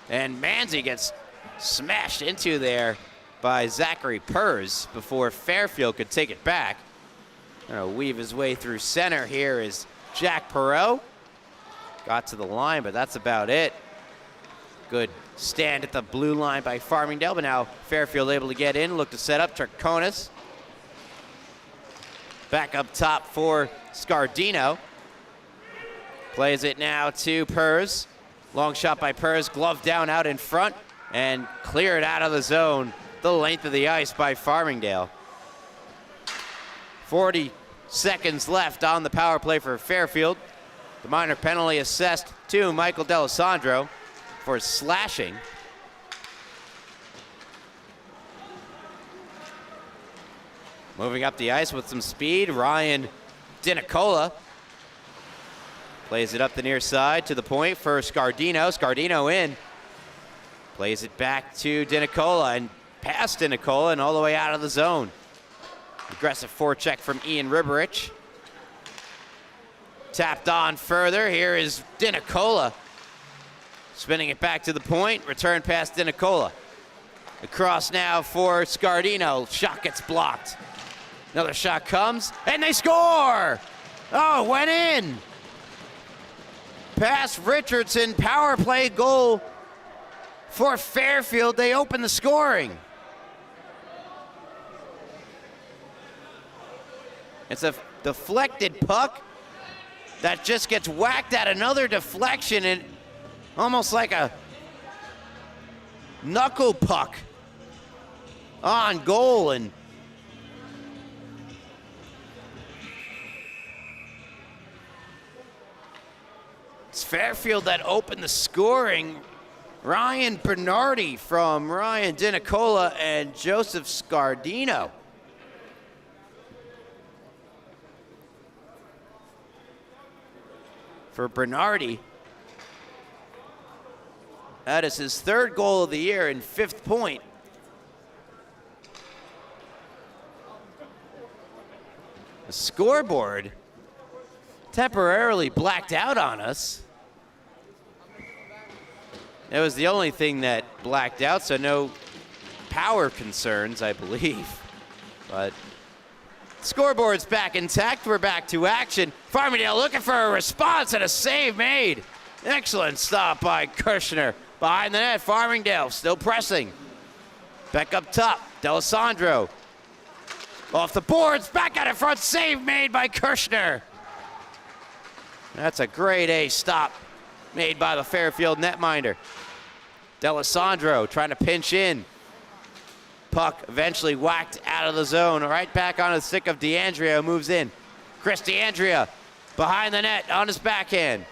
And Manzi gets smashed into there by Zachary Purz before Fairfield could take it back. Gonna weave his way through center here is Jack Perot. Got to the line, but that's about it. Good stand at the blue line by Farmingdale, but now Fairfield able to get in, look to set up Draconis. Back up top for Scardino. Plays it now to Purz. Long shot by Purz, glove down out in front, and cleared out of the zone the length of the ice by Farmingdale. 40 seconds left on the power play for Fairfield. The minor penalty assessed to Michael D'Alessandro for slashing. Moving up the ice with some speed, Ryan DiNicola plays it up the near side to the point for Scardino. Scardino in. Plays it back to DiNicola and past DiNicola and all the way out of the zone. Aggressive forecheck from Ian Riberich. Tapped on further. Here is DiNicola. Spinning it back to the point. Return past DiNicola. Across now for Scardino. Shot gets blocked. Another shot comes, and they score! Oh, went in! Past Richardson, power play goal for Fairfield. They open the scoring. It's a deflected puck that just gets whacked at another deflection, and almost like a knuckle puck on goal, and it's Fairfield that opened the scoring. Ryan Bernardi from Ryan DiNicola and Joseph Scardino. For Bernardi, that is his third goal of the year and 5th point. The scoreboard temporarily blacked out on us. It was the only thing that blacked out, so no power concerns, I believe. But scoreboard's back intact. We're back to action. Farmingdale looking for a response and a save made. Excellent stop by Kirschner. Behind the net, Farmingdale still pressing. Back up top, D'Alessandro. Off the boards, back at it front, save made by Kirschner. That's a grade A stop made by the Fairfield netminder. D'Alessandro trying to pinch in. Puck eventually whacked out of the zone. Right back on the stick of DeAndrea, who moves in. Chris DeAndrea behind the net on his backhand.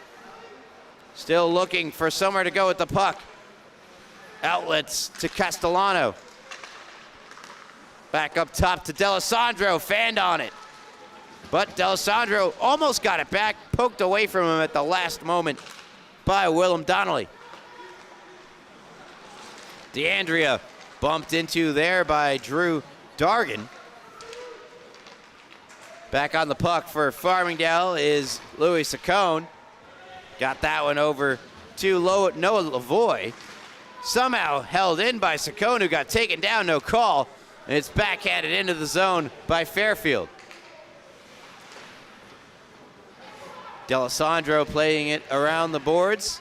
Still looking for somewhere to go with the puck. Outlets to Castellano. Back up top to D'Alessandro, fanned on it. But D'Alessandro almost got it back, poked away from him at the last moment by Willem Donnelly. DeAndrea bumped into there by Drew Dargan. Back on the puck for Farmingdale is Louis Saccone. Got that one over to Noah Lavoie. Somehow held in by Saccone, who got taken down, no call. And it's backhanded into the zone by Fairfield. D'Alessandro playing it around the boards.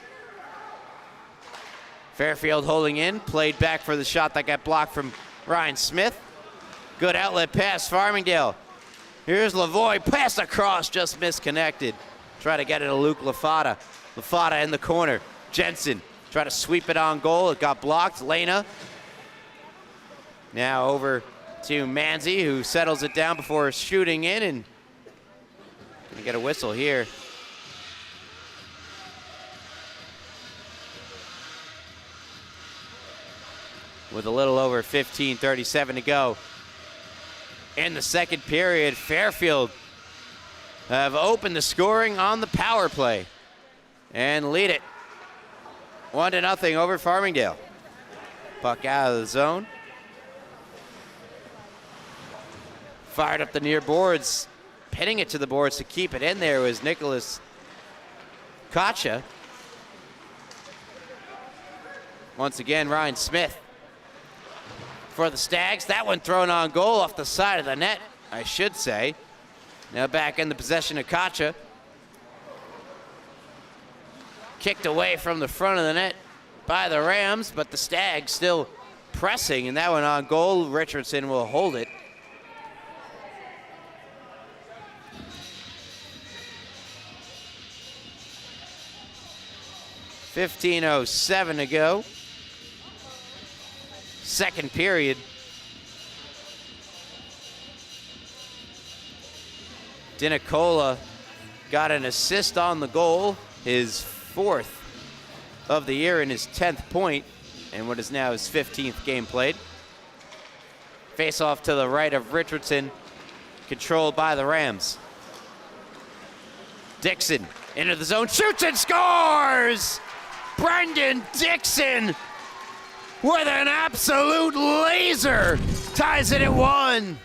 Fairfield holding in, played back for the shot that got blocked from Ryan Smith. Good outlet pass, Farmingdale. Here's Lavoie, pass across, just misconnected. Try to get it to Luke Lafata. Lafata in the corner. Jensen try to sweep it on goal. It got blocked. Lena. Now over to Manzi, who settles it down before shooting in, and gonna get a whistle here. With a little over 15:37 to go in the second period, Fairfield have opened the scoring on the power play and lead it 1-0 over Farmingdale. Puck out of the zone. Fired up the near boards, pinning it to the boards to keep it in there was Nicholas Kacha. Once again, Ryan Smith for the Stags. That one thrown on goal off the side of the net, I should say. Now back in the possession of Kacha. Kicked away from the front of the net by the Rams, but the Stags still pressing, and that one on goal. Richardson will hold it. .15:07 to go. Second period. Dinicola got an assist on the goal, his 4th of the year and his 10th point, and what is now his 15th game played. Face off to the right of Richardson, controlled by the Rams. Dixon into the zone, shoots and scores! Brendan Dixon with an absolute laser ties it at 1.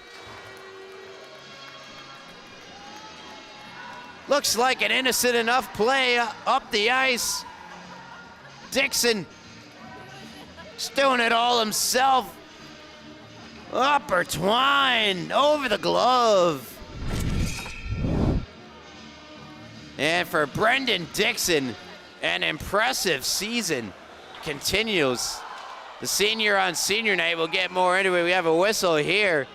Looks like an innocent enough play up the ice. Dixon just doing it all himself. Upper twine over the glove. And for Brendan Dixon, an impressive season continues. The senior on senior night, we'll get more into it. We have a whistle here.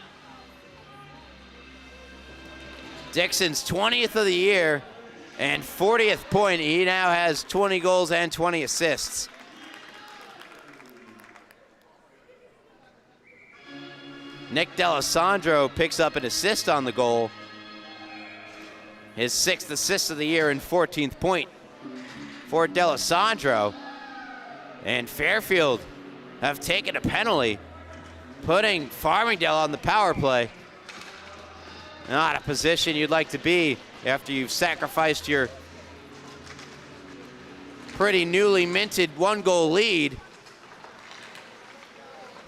Dixon's 20th of the year and 40th point. He now has 20 goals and 20 assists. Nick D'Alessandro picks up an assist on the goal. His 6th assist of the year and 14th point for D'Alessandro. And Fairfield have taken a penalty, putting Farmingdale on the power play. Not a position you'd like to be after you've sacrificed your pretty newly minted 1-goal lead.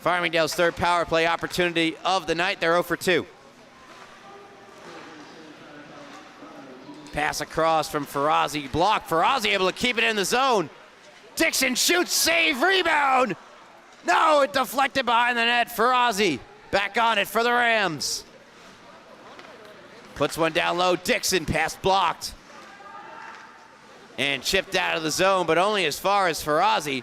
Farmingdale's 3rd power play opportunity of the night. They're 0 for 2. Pass across from Ferrazzi, blocked. Ferrazzi able to keep it in the zone. Dixon shoots, save, rebound. No, it deflected behind the net. Ferrazzi back on it for the Rams. Puts one down low. Dixon, pass blocked. And chipped out of the zone, but only as far as Ferrazzi.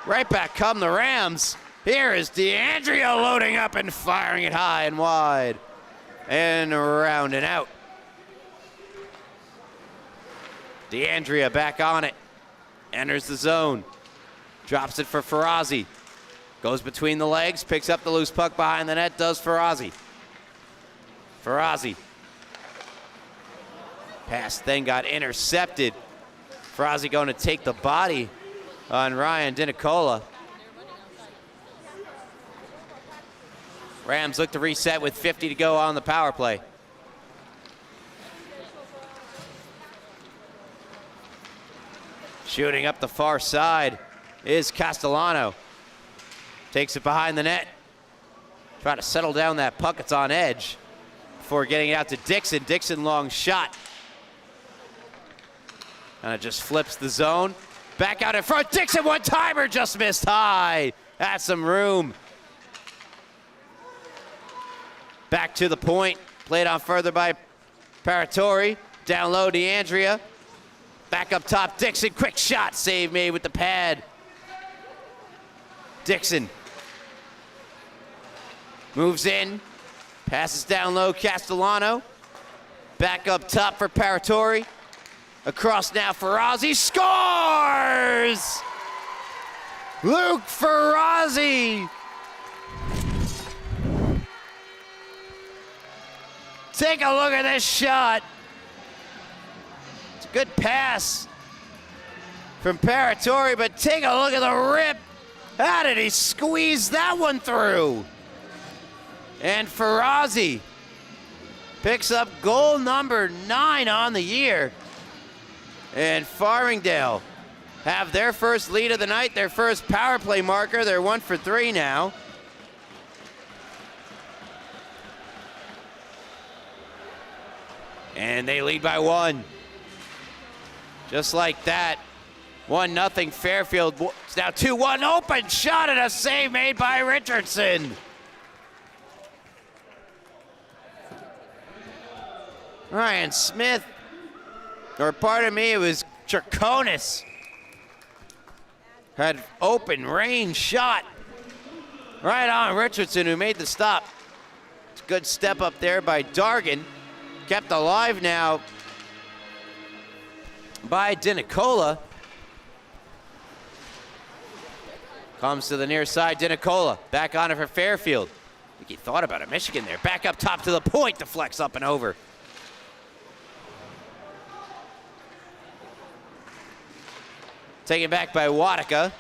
Right back come the Rams. Here is DeAndrea loading up and firing it high and wide. And around and out. DeAndrea back on it. Enters the zone. Drops it for Ferrazzi. Goes between the legs, picks up the loose puck behind the net, does Ferrazzi. Ferrazzi. Pass then got intercepted. Ferrazzi going to take the body on Ryan DiNicola. Rams look to reset with 50 to go on the power play. Shooting up the far side is Castellano. Takes it behind the net. Try to settle down that puck, it's on edge. Before getting it out to Dixon. Dixon long shot. And it just flips the zone. Back out in front, Dixon one-timer just missed high. That's some room. Back to the point, played on further by Paratori. Down low, DeAndrea. Back up top, Dixon, quick shot, save made with the pad. Dixon moves in, passes down low, Castellano. Back up top for Paratori. Across now, Ferrazzi scores! Luke Ferrazzi! Take a look at this shot. It's a good pass from Paratori, but take a look at the rip. How did he squeeze that one through? And Ferrazzi picks up goal number 9 on the year. And Farmingdale have their first lead of the night, their first power play marker. They're 1 for 3 now. And they lead by 1. Just like that. 1-0 Fairfield. It's now 2-1. Open shot and a save made by Richardson. Ryan Smith, or pardon me, it was Draconis. Had open range shot right on Richardson, who made the stop. It's a good step up there by Dargan. Kept alive now by DiNicola. Comes to the near side, DiNicola. Back on it for Fairfield. I think he thought about it. Michigan there. Back up top to the point, deflects up and over. Taken back by Watica.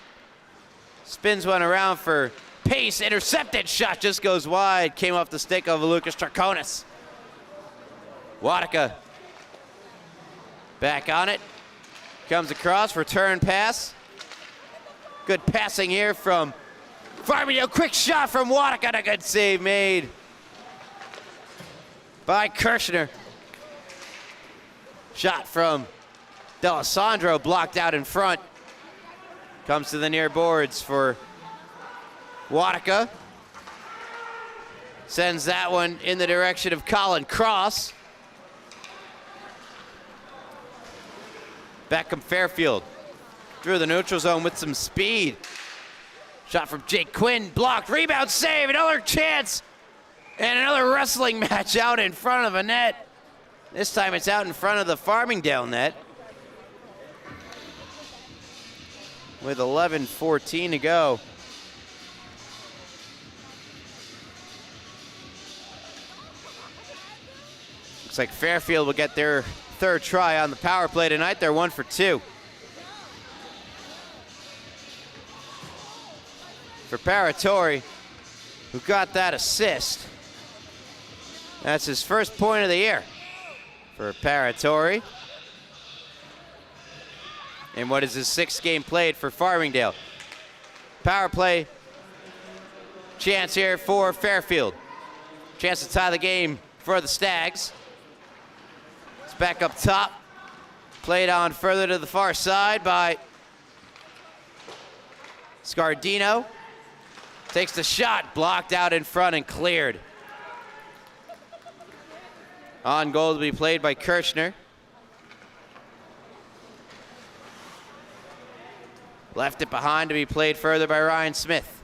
Spins one around for Pace. Intercepted shot just goes wide. Came off the stick of Lucas Draconis. Watica back on it. Comes across, return pass. Good passing here from Farmingdale. Quick shot from Watica and a good save made by Kirshner. Shot from D'Alessandro blocked out in front. Comes to the near boards for Watica. Sends that one in the direction of Colin Cross. Back from Fairfield. Through the neutral zone with some speed. Shot from Jake Quinn, blocked, rebound, save, another chance. And another wrestling match out in front of a net. This time it's out in front of the Farmingdale net. With 11:14 to go. Looks like Fairfield will get their third try on the power play tonight. They're 1 for 2. For Paratori, who got that assist. That's his first point of the year for Paratori. And what is his 6th game played for Farmingdale. Power play chance here for Fairfield. Chance to tie the game for the Stags. It's back up top. Played on further to the far side by Scardino. Takes the shot, blocked out in front and cleared. On goal to be played by Kirshner. Left it behind to be played further by Ryan Smith.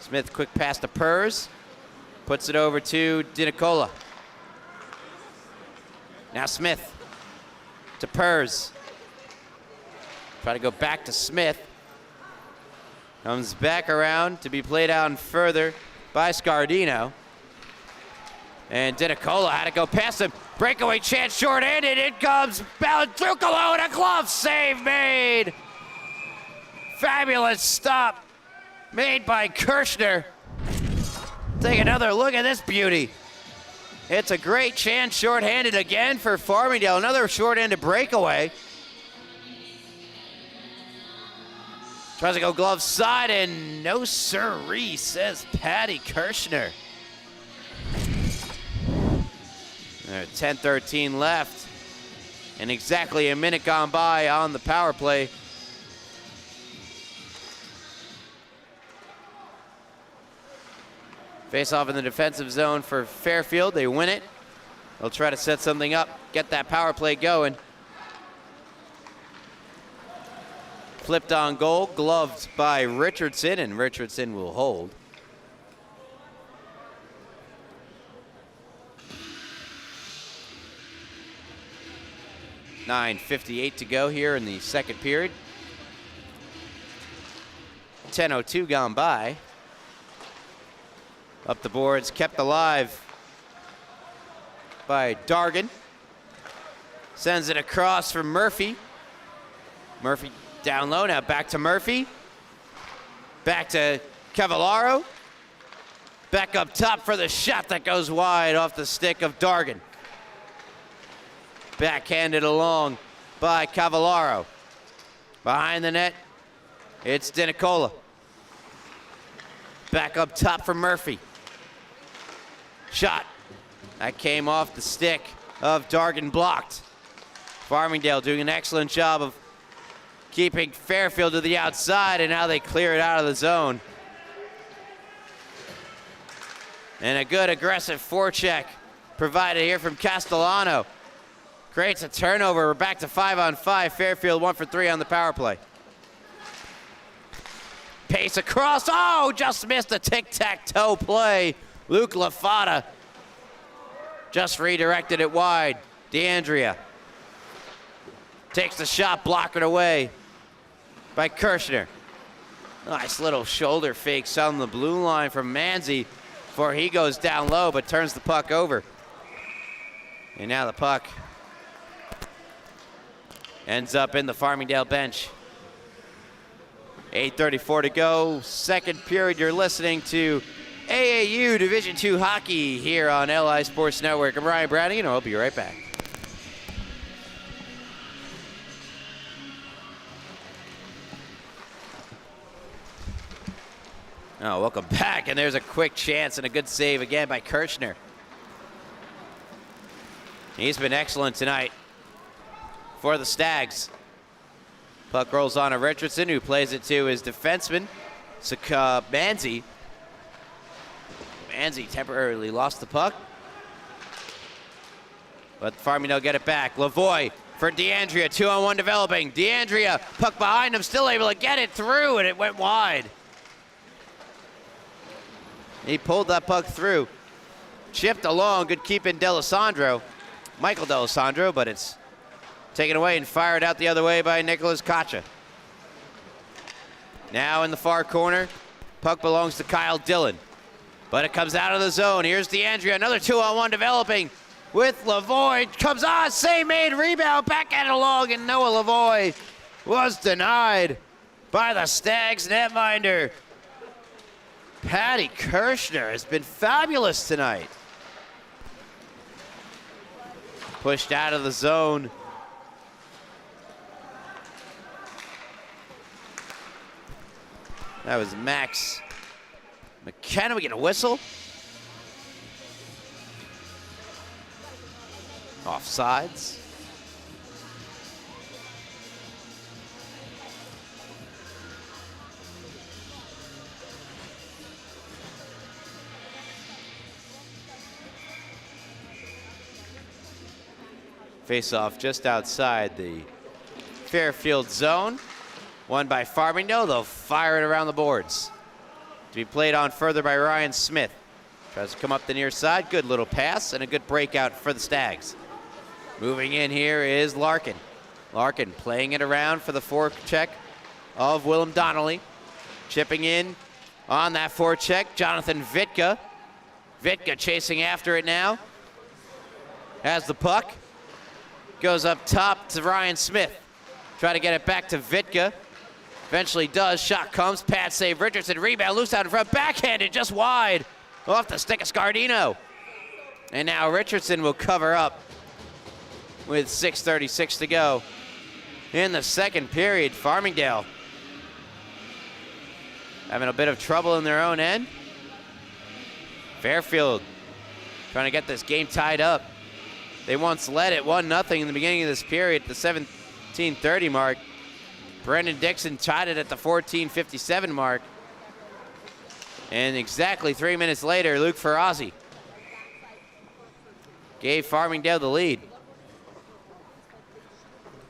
Smith, quick pass to Purs. Puts it over to DiNicola. Now Smith to Purs. Try to go back to Smith. Comes back around to be played out further by Scardino. And Dinicola had to go past him. Breakaway chance, short-handed. In comes Baladrucolo, and a glove save made. Fabulous stop made by Kirschner. Take another look at this beauty. It's a great chance, short-handed again for Farmingdale. Another short-handed breakaway. Tries to go glove side, and no sirree, says Patty Kirschner. 10-13 left, and exactly a minute gone by on the power play. Face off in the defensive zone for Fairfield. They win it. They'll try to set something up, get that power play going. Flipped on goal, gloved by Richardson, and Richardson will hold. .9:58 to go here in the second period. 10:02 gone by. Up the boards, kept alive by Dargan. Sends it across for Murphy. Murphy down low, now back to Murphy. Back to Cavallaro. Back up top for the shot that goes wide off the stick of Dargan. Backhanded along by Cavallaro. Behind the net, it's Dinicola. Back up top for Murphy. Shot. That came off the stick of Dargan, blocked. Farmingdale doing an excellent job of keeping Fairfield to the outside, and now they clear it out of the zone. And a good aggressive forecheck provided here from Castellano. Creates a turnover. We're back to 5-on-5. Fairfield 1 for 3 on the power play. Pace across. Oh, just missed a tic-tac-toe play. Luke LaFata just redirected it wide. DeAndrea takes the shot, blocking away by Kirschner. Nice little shoulder fakes on the blue line from Manzi before he goes down low, but turns the puck over. And now the puck ends up in the Farmingdale bench. 8:34 to go, second period. You're listening to AAU Division II hockey here on LI Sports Network. I'm Ryan Browning, and I'll be right back. Oh, welcome back, and there's a quick chance and a good save again by Kirschner. He's been excellent tonight for the Stags. Puck rolls on to Richardson, who plays it to his defenseman, Manzi. Manzi temporarily lost the puck, but Farmingdale get it back. Lavoie for DeAndrea, 2-on-1 developing. DeAndrea, puck behind him, still able to get it through, and it went wide. He pulled that puck through. Chipped along, good keeping Michael D'Alessandro, but it's taken away and fired out the other way by Nicholas Kacha. Now in the far corner, puck belongs to Kyle Dillon, but it comes out of the zone. Here's DeAndrea, another 2-on-1 developing with Lavoie. Comes on, save made, rebound, back at it along, and Noah Lavoie was denied by the Stags netminder. Patty Kirschner has been fabulous tonight. Pushed out of the zone. That was Max McKenna. We get a whistle. Offsides. Face-off just outside the Fairfield zone. Won by Farmingdale. They'll fire it around the boards. To be played on further by Ryan Smith. Tries to come up the near side. Good little pass and a good breakout for the Stags. Moving in here is Larkin. Larkin playing it around for the forecheck of Willem Donnelly. Chipping in on that forecheck, Jonathan Vitka. Vitka chasing after it now. Has the puck. Goes up top to Ryan Smith. Try to get it back to Vitka. Eventually does. Shot comes. Pad save. Richardson rebound. Loose out in front. Backhanded just wide. Off the stick of Scardino. And now Richardson will cover up with 6:36 to go in the second period. Farmingdale having a bit of trouble in their own end. Fairfield trying to get this game tied up. They once led it 1-0 in the beginning of this period at the 17:30 mark. Brendan Dixon tied it at the 14:57 mark. And exactly 3 minutes later, Luke Ferrazzi gave Farmingdale the lead.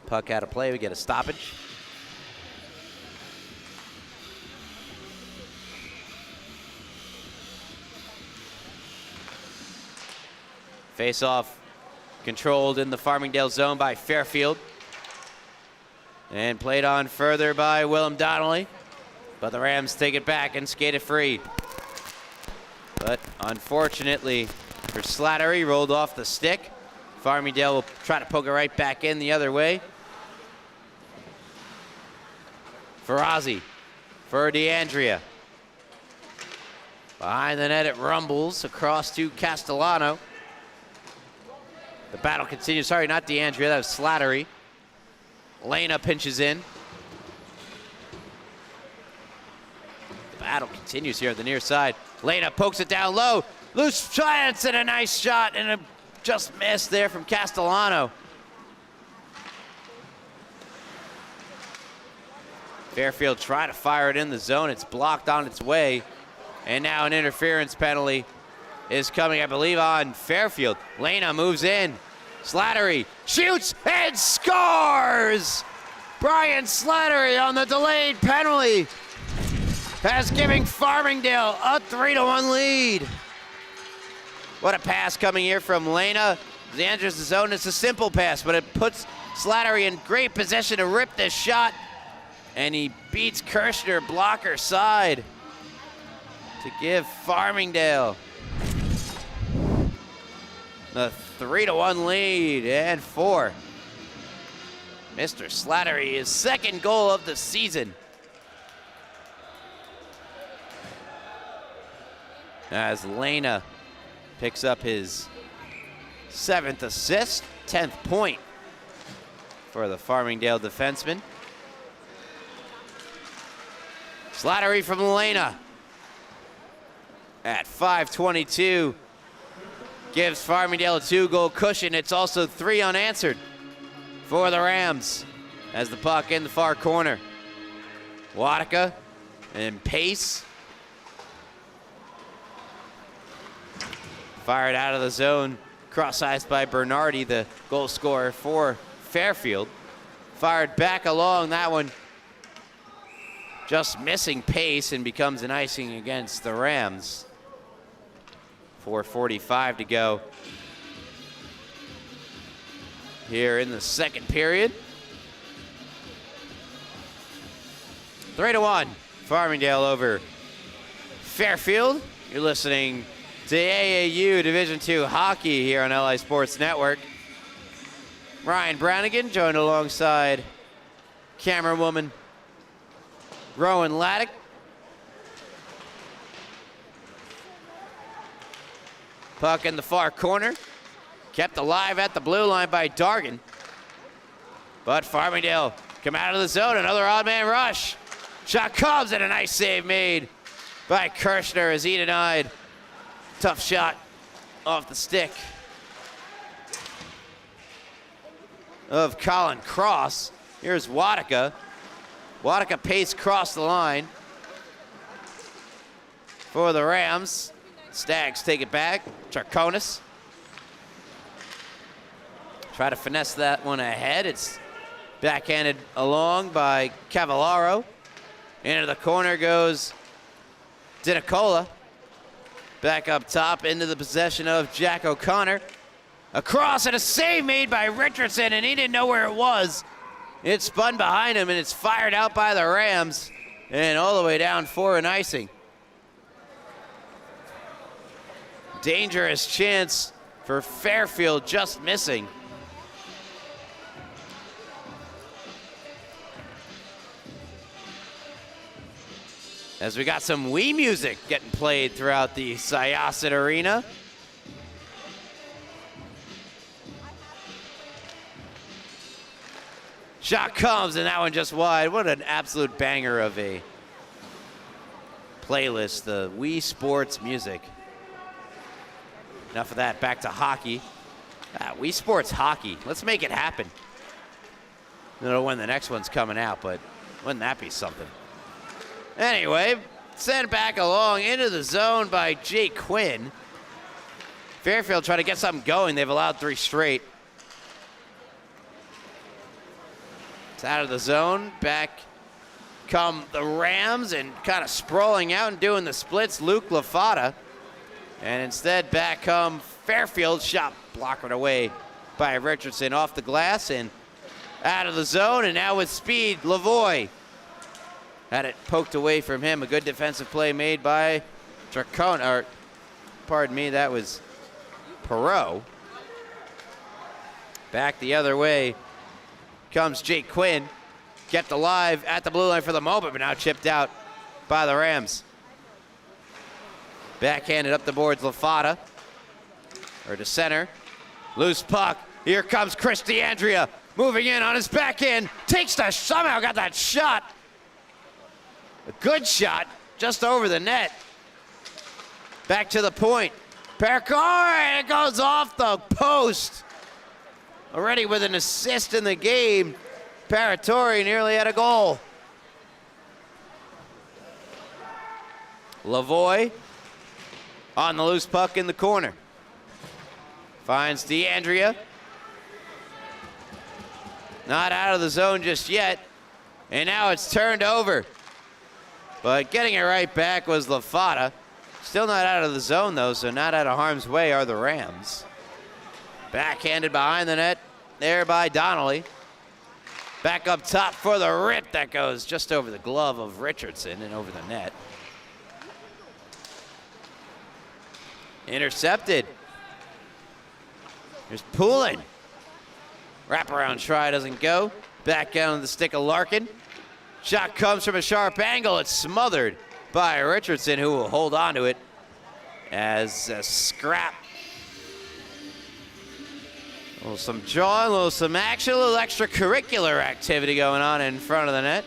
Puck out of play, we get a stoppage. Face-off controlled in the Farmingdale zone by Fairfield. And played on further by Willem Donnelly. But the Rams take it back and skate it free. But unfortunately for Slattery, rolled off the stick. Farmingdale will try to poke it right back in the other way. Ferrazzi for DeAndrea. Behind the net, it rumbles across to Castellano. The battle continues. Sorry, not DeAndrea, that was Slattery. Lena pinches in. The battle continues here at the near side. Lena pokes it down low. Loose chance and a nice shot, and a just missed there from Castellano. Fairfield trying to fire it in the zone. It's blocked on its way. And now an interference penalty is coming, I believe, on Fairfield. Lena moves in. Slattery shoots and scores! Brian Slattery on the delayed penalty has given Farmingdale a 3-1 lead. What a pass coming here from Lena. He enters the zone. It's a simple pass, but it puts Slattery in great position to rip this shot. And he beats Kirshner blocker side to give Farmingdale the 3-1 lead. And for Mr. Slattery, his second goal of the season. As Lena picks up his 7th assist, 10th point for the Farmingdale defenseman. Slattery from Lena at 5:22 gives Farmingdale a 2-goal cushion. It's also 3 unanswered for the Rams as the puck in the far corner. Wadika and Pace fired out of the zone, cross-iced by Bernardi, the goal scorer for Fairfield. Fired back along, that one just missing Pace, and becomes an icing against the Rams. 4:45 to go here in the second period. 3-1, Farmingdale over Fairfield. You're listening to AAU Division II hockey here on LI Sports Network. Ryan Brannigan joined alongside camerawoman Rowan Laddick. Puck in the far corner. Kept alive at the blue line by Dargan. But Farmingdale come out of the zone. Another odd man rush. Shot comes, and a nice save made by Kirshner as he denied. Tough shot off the stick of Colin Cross. Here's Wadika. Wadika Pace crossed the line for the Rams. Stags take it back. Charconis try to finesse that one ahead. It's backhanded along by Cavallaro. Into the corner goes Dinicola. Back up top into the possession of Jack O'Connor. Across, and a save made by Richardson, and he didn't know where it was. It spun behind him, and it's fired out by the Rams. and all the way down for an icing. Dangerous chance for Fairfield, just missing. As we got some Wii music getting played throughout the Syosset Arena. Shot comes, and that one just wide. What an absolute banger of a playlist, the Wii Sports music. Enough of that, back to hockey. Wii Sports hockey, let's make it happen. I don't know when the next one's coming out, but wouldn't that be something? Anyway, sent back along into the zone by Jake Quinn. Fairfield trying to get something going. They've allowed 3 straight. It's out of the zone. Back come the Rams and kind of sprawling out and doing the splits, Luke LaFata. And instead back come Fairfield, shot blocked away by Richardson off the glass and out of the zone. And now with speed, Lavoie had it poked away from him. A good defensive play made by Dracon, or pardon me, that was Perot. Back the other way comes Jake Quinn. Kept alive at the blue line for the moment, but now chipped out by the Rams. Backhanded up the boards, LaFata, or to center. Loose puck. Here comes Chris DeAndrea, moving in on his backhand. Takes the, somehow got that shot. A good shot, just over the net. Back to the point. Percor, it goes off the post. Already with an assist in the game, Paratori nearly had a goal. Lavoie on the loose puck in the corner. Finds DeAndrea. Not out of the zone just yet. And now it's turned over. But getting it right back was LaFata. Still not out of the zone, though, so not out of harm's way are the Rams. Backhanded behind the net there by Donnelly. Back up top for the rip that goes just over the glove of Richardson and over the net. Intercepted. Here's Poulin. Wraparound try doesn't go. Back down to the stick of Larkin. Shot comes from a sharp angle. It's smothered by Richardson, who will hold on to it as a scrap. A little some jaw, a little some action, a little extracurricular activity going on in front of the net.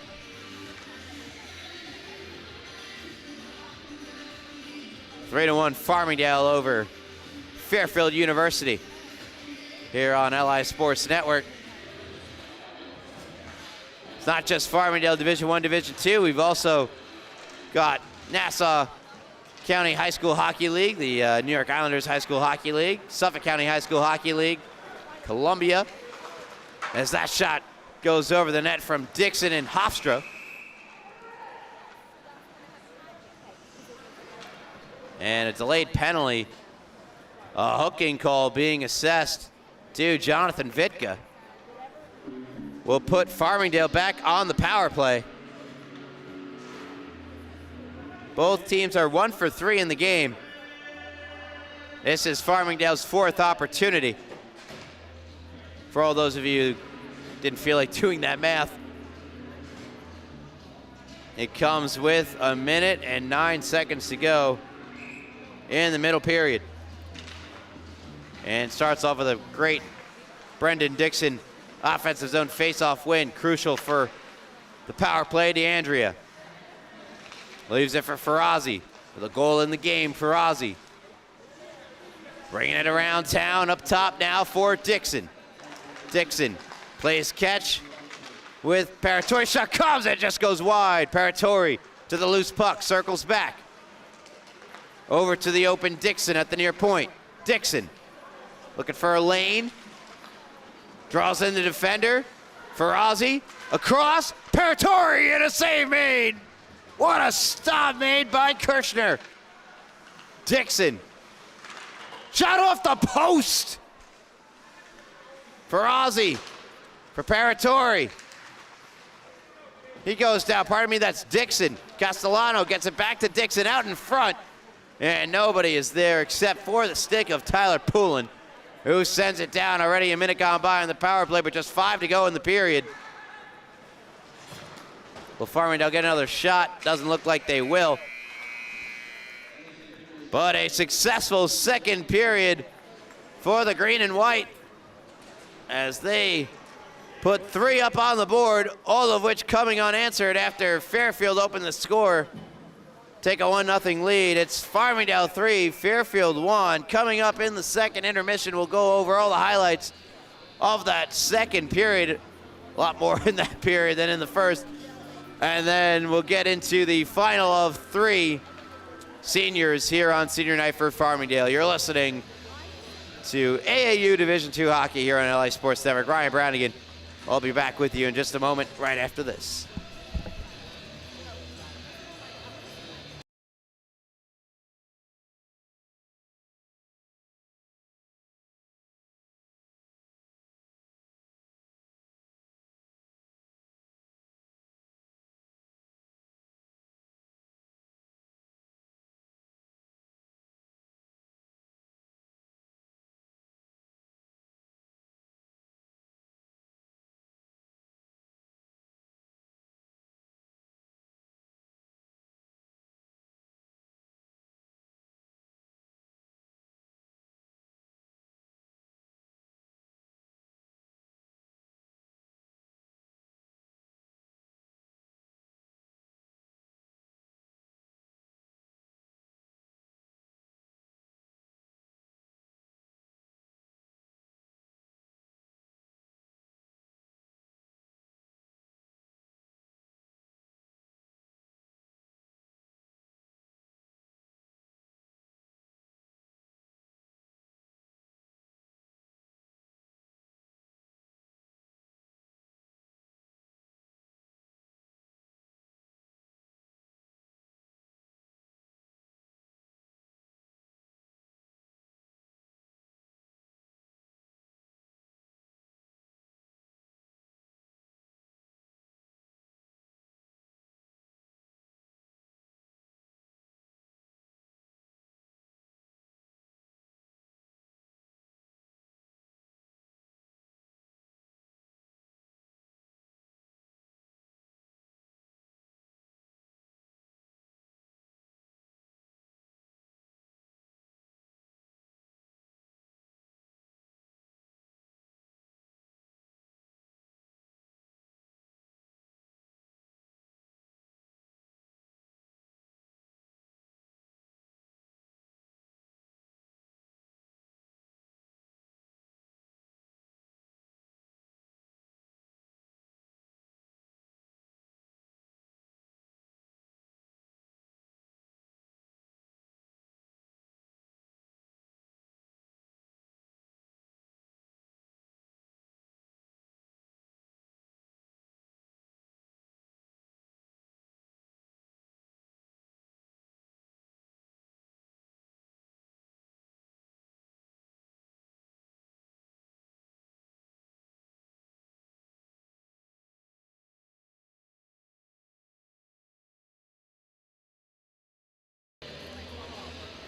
3-1 Farmingdale over Fairfield University here on LI Sports Network. It's not just Farmingdale Division I, Division II. We've also got Nassau County High School Hockey League, the New York Islanders High School Hockey League, Suffolk County High School Hockey League, Columbia, as that shot goes over the net from Dixon and Hofstra. And a delayed penalty, a hooking call being assessed to Jonathan Vitka. Will put Farmingdale back on the power play. Both teams are 1 for 3 in the game. This is Farmingdale's 4th opportunity. For all those of you who didn't feel like doing that math. It comes with 1 minute and 9 seconds to go in the middle period. And starts off with a great Brendan Dixon offensive zone face-off win, crucial for the power play. DeAndrea leaves it for Ferrazzi with a goal in the game. Ferrazzi bringing it around town, up top now for Dixon. Dixon plays catch with Paratori. Shot comes, it just goes wide. Paratori to the loose puck, circles back. Over to the open Dixon at the near point. Dixon looking for a lane. Draws in the defender. Ferrazzi across. Paratori and a save made. What a stop made by Kirshner. Dixon. Shot off the post. Ferrazzi for Paratori. He goes down. Pardon me, that's Dixon. Castellano gets it back to Dixon out in front. And nobody is there except for the stick of Tyler Poulin, who sends it down. Already a minute gone by on the power play, but just 5 to go in the period. Will Farmingdale get another shot? Doesn't look like they will. But a successful second period for the green and white as they put 3 up on the board, all of which coming unanswered after Fairfield opened the score. Take a 1-0 lead. It's Farmingdale 3, Fairfield 1. Coming up in the second intermission, we'll go over all the highlights of that second period. A lot more in that period than in the first. And then we'll get into the final of 3 seniors here on Senior Night for Farmingdale. You're listening to AAU Division II hockey here on LA Sports Network. Ryan Brownigan. I'll be back with you in just a moment right after this.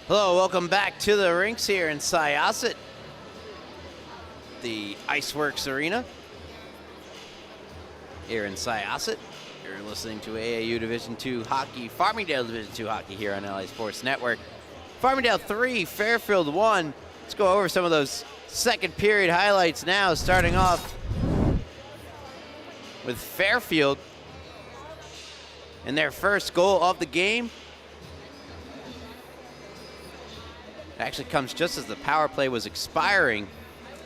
Hello, welcome back to the rinks here in Syosset, the Iceworks Arena here in Syosset. You're listening to AAU Division II hockey, Farmingdale Division II hockey here on LA Sports Network. Farmingdale 3, Fairfield 1. Let's go over some of those second period highlights now, starting off with Fairfield and their first goal of the game. It actually comes just as the power play was expiring.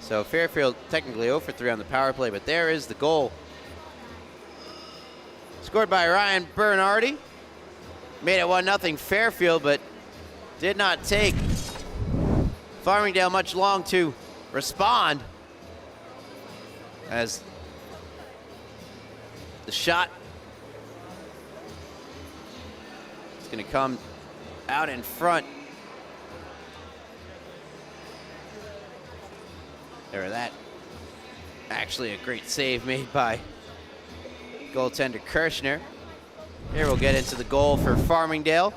So Fairfield technically 0 for 3 on the power play, but there is the goal. Scored by Ryan Bernardi. Made it 1-0 Fairfield, but did not take Farmingdale much long to respond, as the shot is going to come out in front. There, that actually a great save made by goaltender Kirshner. Here we'll get into the goal for Farmingdale.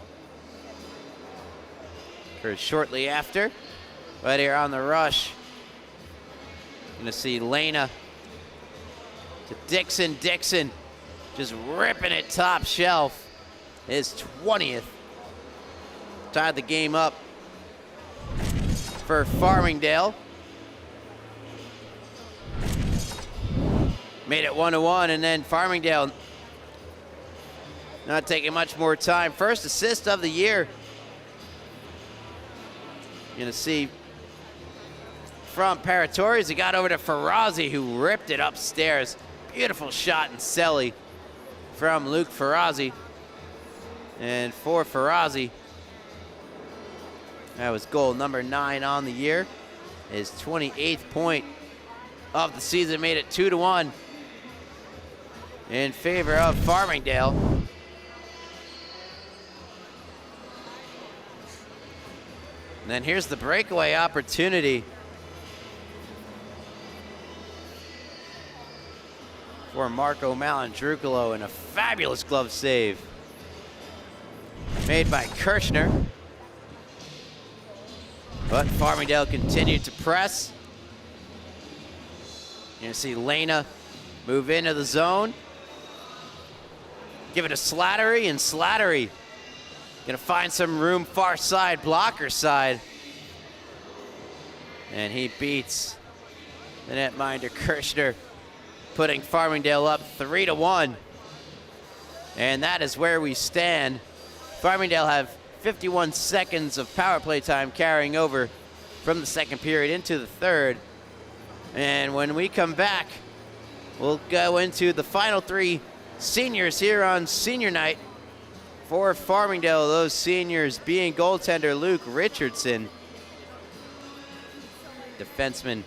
For shortly after, right here on the rush, gonna see Lena to Dixon. Dixon just ripping it top shelf. His 20th. Tied the game up for Farmingdale. Made it 1-1, and then Farmingdale not taking much more time. First assist of the year. You're gonna see from Paratori's, he got over to Ferrazzi, who ripped it upstairs. Beautiful shot in Selly from Luke Ferrazzi. And for Ferrazzi, that was goal number 9 on the year. His 28th point of the season, made it 2-1 in favor of Farmingdale. And then here's the breakaway opportunity for Marco Malandrucolo, and a fabulous glove save made by Kirshner. But Farmingdale continued to press. You're gonna see Lena move into the zone. Give it to Slattery, and Slattery gonna find some room far side, blocker side. And he beats the netminder Kirshner, putting Farmingdale up 3-1. And that is where we stand. Farmingdale have 51 seconds of power play time carrying over from the second period into the third. And when we come back, we'll go into the final 3 seniors here on senior night for Farmingdale. Those seniors being goaltender Luke Richardson, defenseman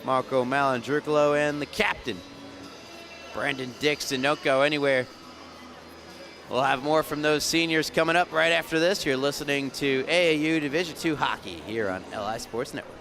Marco Malandrucolo, and the captain Brendan Dixon. Don't go anywhere. We'll have more from those seniors coming up right after this. You're listening to AAU Division II Hockey here on LI Sports Network.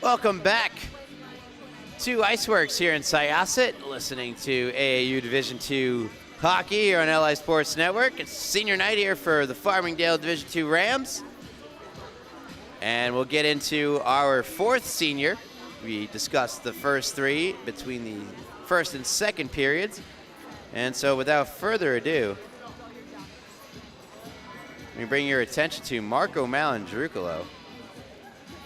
Welcome back to Iceworks here in Syosset, listening to AAU Division II Hockey here on LI Sports Network. It's senior night here for the Farmingdale Division II Rams. And we'll get into our 4th senior. We discussed the first 3 between the first and second periods. And so without further ado, We bring your attention to Marco Malandrucolo.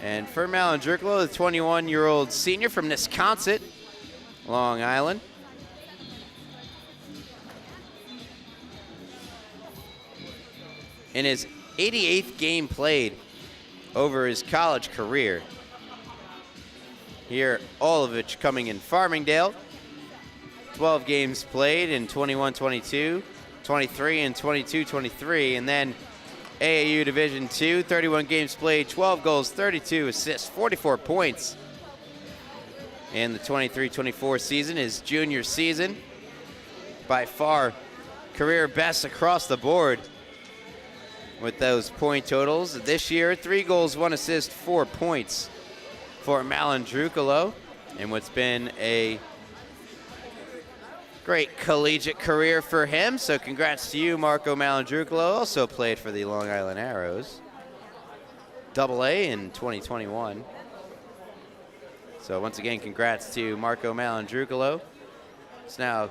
And for Malandrucolo, the 21-year-old senior from Wisconsin, Long Island. In his 88th game played over his college career. Here, all of it coming in Farmingdale. 12 games played in 21-22, 23 and 22-23, and then AAU Division II, 31 games played, 12 goals, 32 assists, 44 points in the 23-24 season, his junior season. By far, career best across the board with those point totals. This year, 3 goals, 1 assist, 4 points for Malandrucolo, and what's been a great collegiate career for him. So congrats to you, Marco Malandrucolo. Also played for the Long Island Arrows, AA in 2021. So once again, congrats to Marco Malandrucolo. Let's now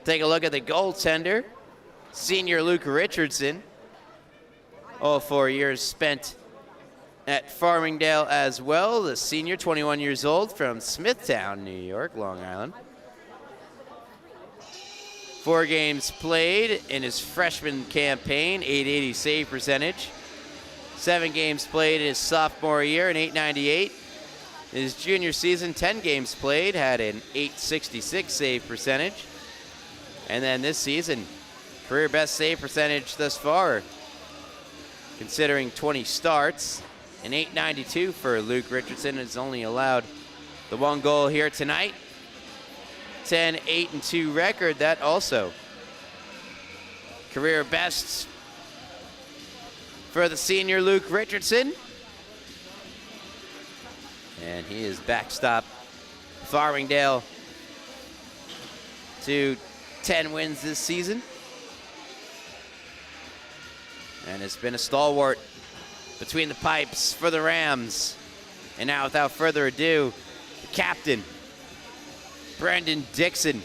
take a look at the goaltender, senior Luke Richardson. All 4 years spent at Farmingdale as well. The senior, 21 years old, from Smithtown, New York, Long Island. 4 games played in his freshman campaign, .880 save percentage. 7 games played in his sophomore year, an .898. In his junior season, 10 games played, had an .866 save percentage. And then this season, career best save percentage thus far, considering 20 starts. An .892 for Luke Richardson. Has only allowed the 1 goal here tonight. 10-8-2 record, that also. Career best for the senior Luke Richardson. And he is backstop Farmingdale to 10 wins this season. And it's been a stalwart between the pipes for the Rams. And now, without further ado, the captain, Brendan Dixon.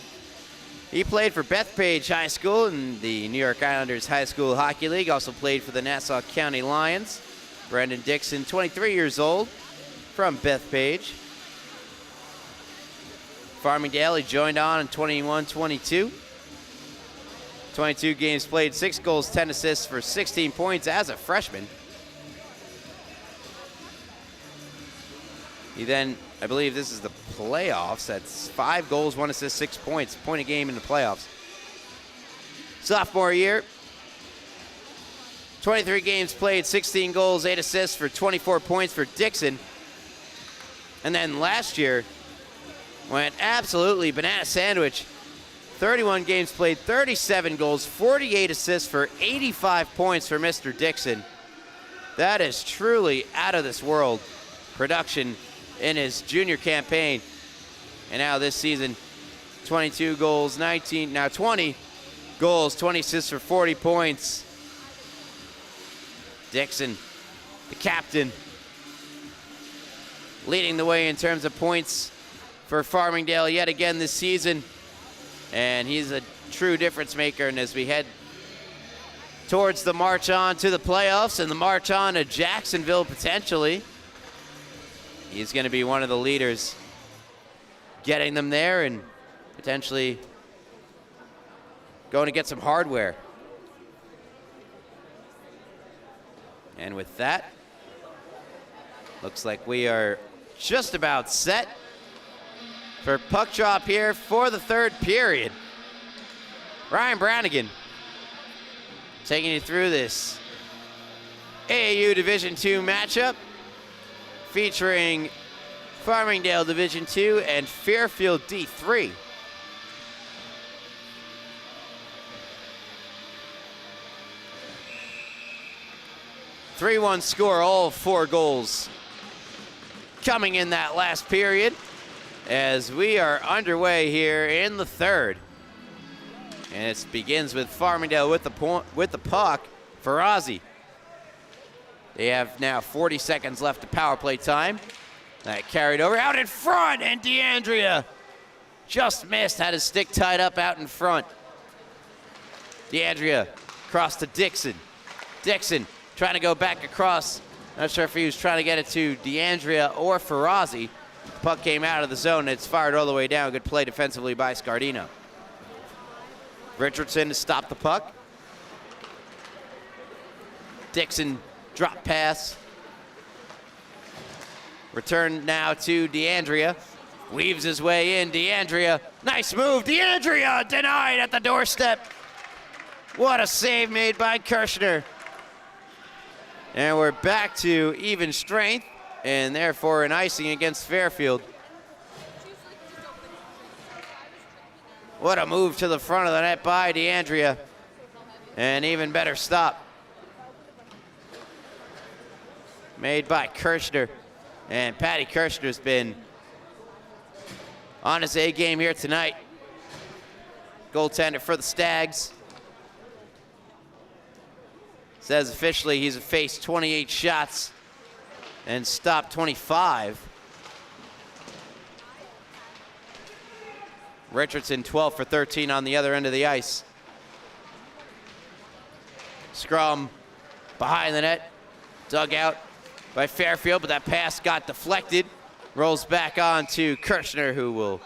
He played for Bethpage High School in the New York Islanders High School Hockey League. Also played for the Nassau County Lions. Brendan Dixon, 23 years old, from Bethpage. Farmingdale, he joined on in 21-22. 22 games played, 6 goals, 10 assists for 16 points as a freshman. He then, I believe this is the playoffs, that's 5 goals, 1 assist, 6 points, point a game in the playoffs. Sophomore year, 23 games played, 16 goals, 8 assists for 24 points for Dixon. And then last year, went absolutely banana sandwich. 31 games played, 37 goals, 48 assists for 85 points for Mr. Dixon. That is truly out of this world production in his junior campaign. And now this season, 22 goals, 20 goals, 20 assists for 40 points. Dixon, the captain, leading the way in terms of points for Farmingdale yet again this season. And he's a true difference maker. And as we head towards the march on to the playoffs and the march on to Jacksonville potentially, he's going to be one of the leaders getting them there and potentially going to get some hardware. And with that, looks like we are just about set for puck drop here for the 3rd period. Ryan Brannigan taking you through this AAU Division II matchup featuring Farmingdale Division II and Fairfield D3. (3-1) score, all 4 goals coming in that last period as we are underway here in the 3rd. And it begins with Farmingdale with the puck for Ozzy. They have now 40 seconds left of power play time. That carried over out in front, and DeAndrea just missed, had his stick tied up out in front. DeAndrea across to Dixon. Dixon trying to go back across. Not sure if he was trying to get it to DeAndrea or Ferrazzi. The puck came out of the zone. It's fired all the way down. Good play defensively by Scardino. Richardson to stop the puck. Dixon drop pass. Return now to DeAndrea. Weaves his way in. DeAndrea, nice move. DeAndrea denied at the doorstep. What a save made by Kirshner. And we're back to even strength, and therefore an icing against Fairfield. What a move to the front of the net by DeAndrea. An even better stop made by Kirshner. And Patty Kirshner's been on his A game here tonight. Goaltender for the Stags. Says officially he's faced 28 shots and stopped 25. Richardson 12 for 13 on the other end of the ice. Scrum behind the net, dug out by Fairfield, but that pass got deflected. Rolls back on to Kirshner, who will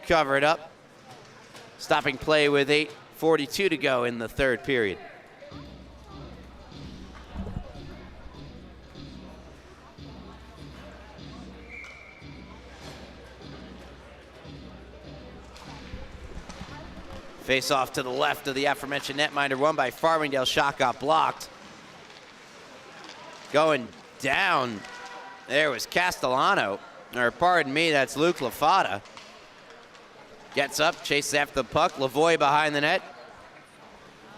cover it up. Stopping play with 8:42 to go in the third period. Face off to the left of the aforementioned netminder, won by Farmingdale. Shot got blocked. Going down, there was Castellano, or pardon me, that's Luke Lafata. Gets up, chases after the puck. Lavoie behind the net.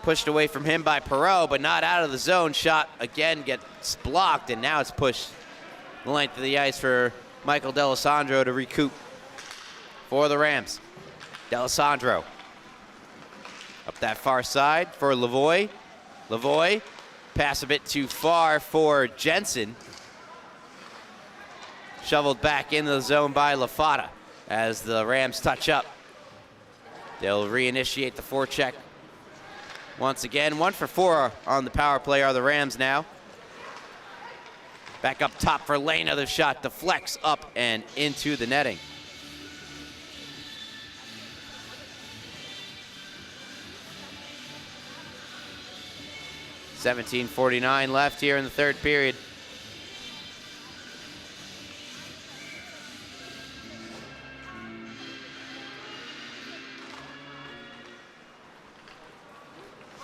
Pushed away from him by Perreault, but not out of the zone. Shot again gets blocked, and now it's pushed the length of the ice for Michael D'Alessandro to recoup for the Rams. D'Alessandro up that far side for Lavoie. Lavoie, pass a bit too far for Jensen. Shoveled back into the zone by Lafata as the Rams touch up. They'll reinitiate the forecheck once again. 1 for 4 on the power play are the Rams now. Back up top for Lane. Another shot deflects up and into the netting. .17:49 left here in the third period.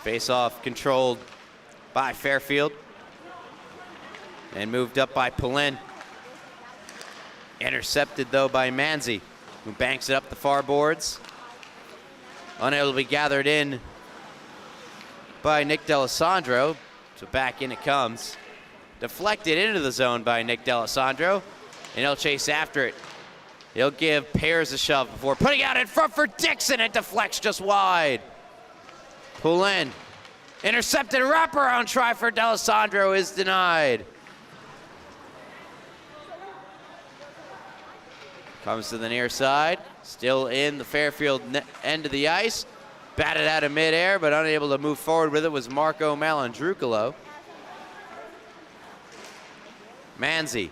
Face-off controlled by Fairfield and moved up by Poulin. Intercepted though by Manzi, who banks it up the far boards. Unable to be gathered in by Nick D'Alessandro, so back in it comes. Deflected into the zone by Nick D'Alessandro, and he'll chase after it. He'll give Pears a shove before putting out in front for Dixon. It deflects just wide. Poulin, intercepted, wraparound try for D'Alessandro is denied. Comes to the near side, still in the Fairfield end of the ice. Batted out of midair, but unable to move forward with it was Marco Malandrucolo. Manzi.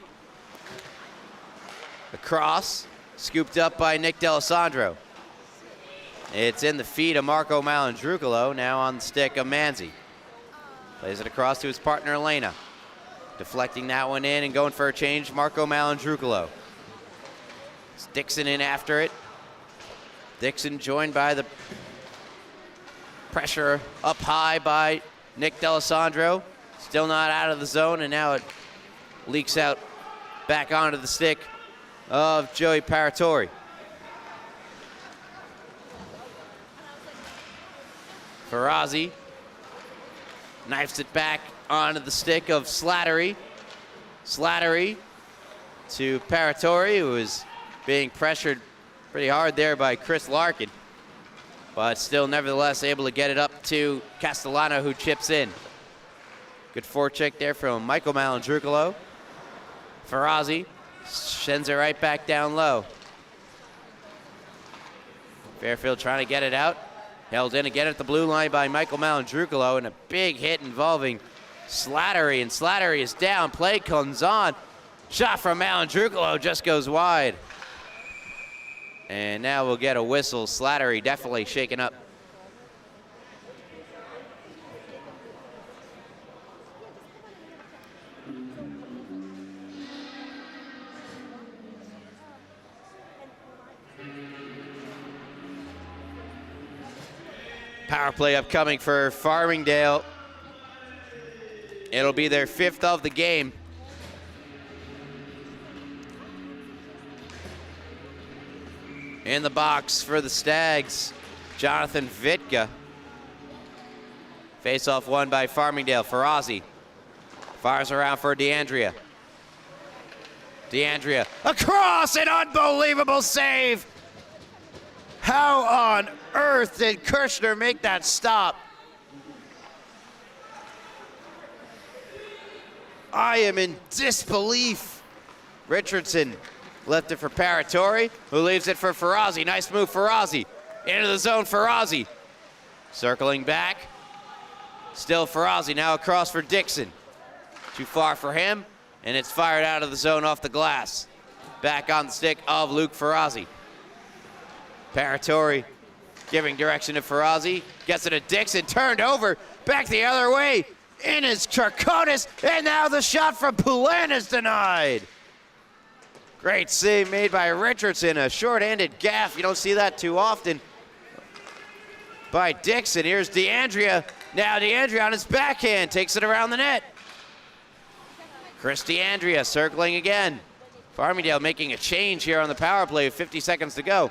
Across, scooped up by Nick D'Alessandro. It's in the feet of Marco Malandrucolo, now on the stick of Manzi. Plays it across to his partner, Elena. Deflecting that one in and going for a change, Marco Malandrucolo. It's Dixon in after it. Dixon joined by the pressure up high by Nick D'Alessandro. Still not out of the zone, and now it leaks out back onto the stick of Joey Paratori. Ferrazzi knifes it back onto the stick of Slattery. Slattery to Paratori, who is being pressured pretty hard there by Chris Larkin, but still nevertheless able to get it up to Castellano, who chips in. Good forecheck there from Michael Malandrucolo. Ferrazzi sends it right back down low. Fairfield trying to get it out. Held in again at the blue line by Michael Malandrucolo, and a big hit involving Slattery, and Slattery is down. Play comes on. Shot from Malandrukalo just goes wide. And now we'll get a whistle. Slattery definitely shaken up. Power play upcoming for Farmingdale. It'll be their 5th of the game. In the box for the Stags, Jonathan Vitka. Face-off won by Farmingdale. Ferrazzi fires around for DeAndrea. DeAndrea across, an unbelievable save. How on earth did Kirshner make that stop? I am in disbelief. Richardson left it for Paratori, who leaves it for Ferrazzi. Nice move, Ferrazzi. Into the zone, Ferrazzi. Circling back. Still Ferrazzi, now across for Dixon. Too far for him, and it's fired out of the zone off the glass. Back on the stick of Luke Ferrazzi. Paratori giving direction to Ferrazzi. Gets it to Dixon, turned over, back the other way. In is Charconis, and now the shot from Poulin is denied. Great save made by Richardson, a short-handed gaff. You don't see that too often. By Dixon, here's DeAndrea. Now DeAndrea on his backhand, takes it around the net. Chris DeAndrea circling again. Farmingdale making a change here on the power play with 50 seconds to go.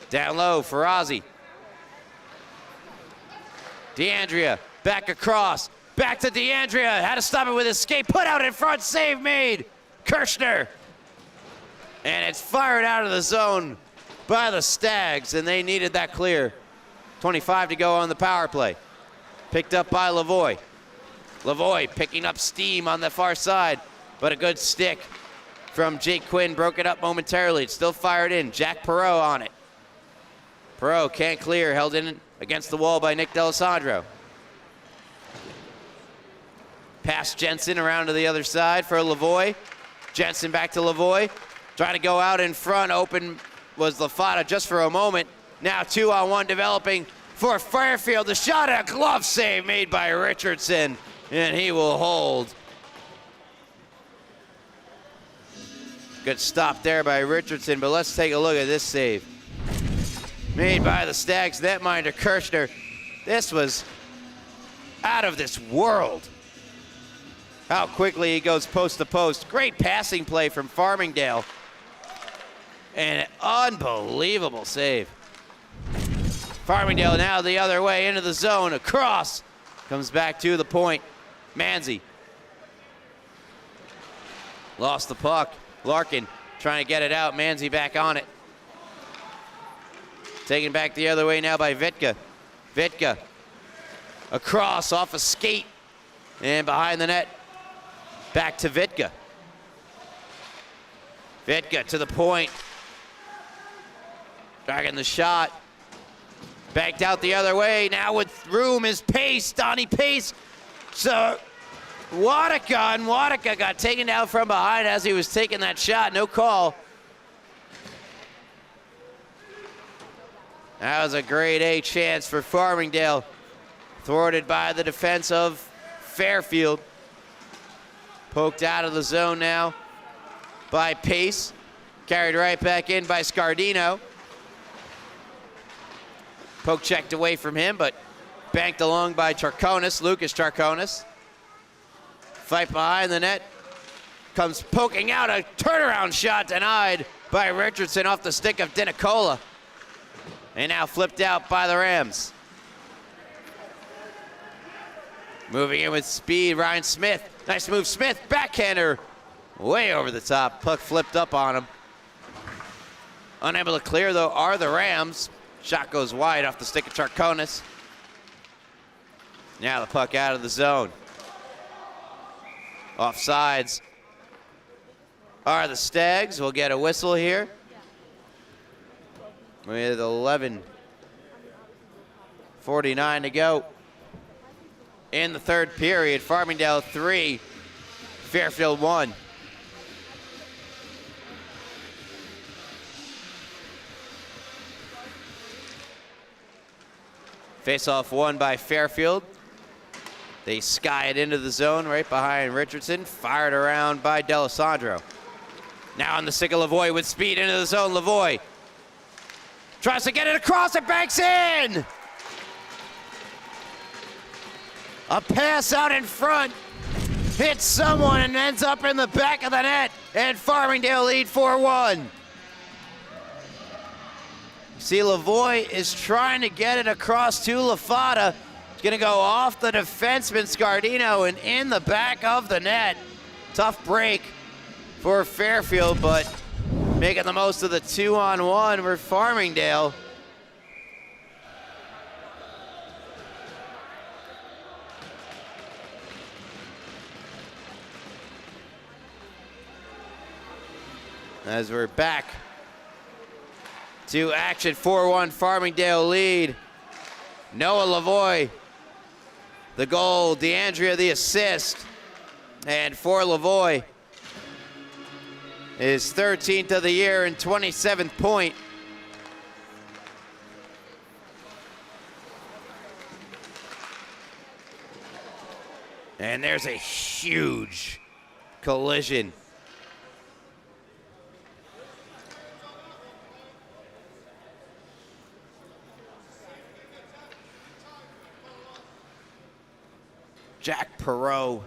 Down low, Ferrazzi. DeAndrea, back across. Back to DeAndrea, had to stop it with his skate. Put out in front, save made. Kirshner. And it's fired out of the zone by the Stags, and they needed that clear. 25 to go on the power play. Picked up by Lavoie. Lavoie picking up steam on the far side, but a good stick from Jake Quinn broke it up momentarily. It's still fired in. Jack Perot on it. Perot can't clear, held in against the wall by Nick D'Alessandro. Pass Jensen around to the other side for Lavoie. Jensen back to Lavoie. Trying to go out in front. Open was Lafata just for a moment. Now 2-on-1 developing for Fairfield. The shot, a glove save made by Richardson, and he will hold. Good stop there by Richardson, but let's take a look at this save. Made by the Stags netminder Kirshner. This was out of this world. How quickly he goes post to post. Great passing play from Farmingdale. And an unbelievable save. Farmingdale now the other way into the zone. Across. Comes back to the point. Manzi. Lost the puck. Larkin trying to get it out. Manzi back on it. Taken back the other way now by Vitka. Vitka across off a skate and behind the net. Back to Vitka. Vitka to the point. Dragging the shot. Backed out the other way. Now with room is Pace. Donnie Pace. So Wadika, and Wadika got taken down from behind as he was taking that shot. No call. That was a grade A chance for Farmingdale. Thwarted by the defense of Fairfield. Poked out of the zone now by Pace. Carried right back in by Scardino. Poke checked away from him, but banked along by Charconis, Lucas Charconis. Fight behind the net. Comes poking out, a turnaround shot denied by Richardson off the stick of Dinicola. And now flipped out by the Rams. Moving in with speed, Ryan Smith. Nice move, Smith, backhander. Way over the top, puck flipped up on him. Unable to clear though are the Rams. Shot goes wide off the stick of Charconis. Now the puck out of the zone. Offsides are the Stags. We'll get a whistle here. With 49 to go in the third period. Farmingdale 3, Fairfield 1. Face-off won by Fairfield. They sky it into the zone right behind Richardson. Fired around by D'Alessandro. Now on the stick of Lavoie with speed into the zone. Lavoie tries to get it across. It banks in. A pass out in front. Hits someone and ends up in the back of the net. And Farmingdale lead 4-1. See, Lavoie is trying to get it across to Lafata. It's going to go off the defenseman Scardino and in the back of the net. Tough break for Fairfield, but making the most of the 2-on-1 for Farmingdale. As we're back to action, 4-1 Farmingdale lead. Noah Lavoie, the goal. DeAndrea, the assist. And for Lavoie, his 13th of the year and 27th point. And there's a huge collision. Jack Perot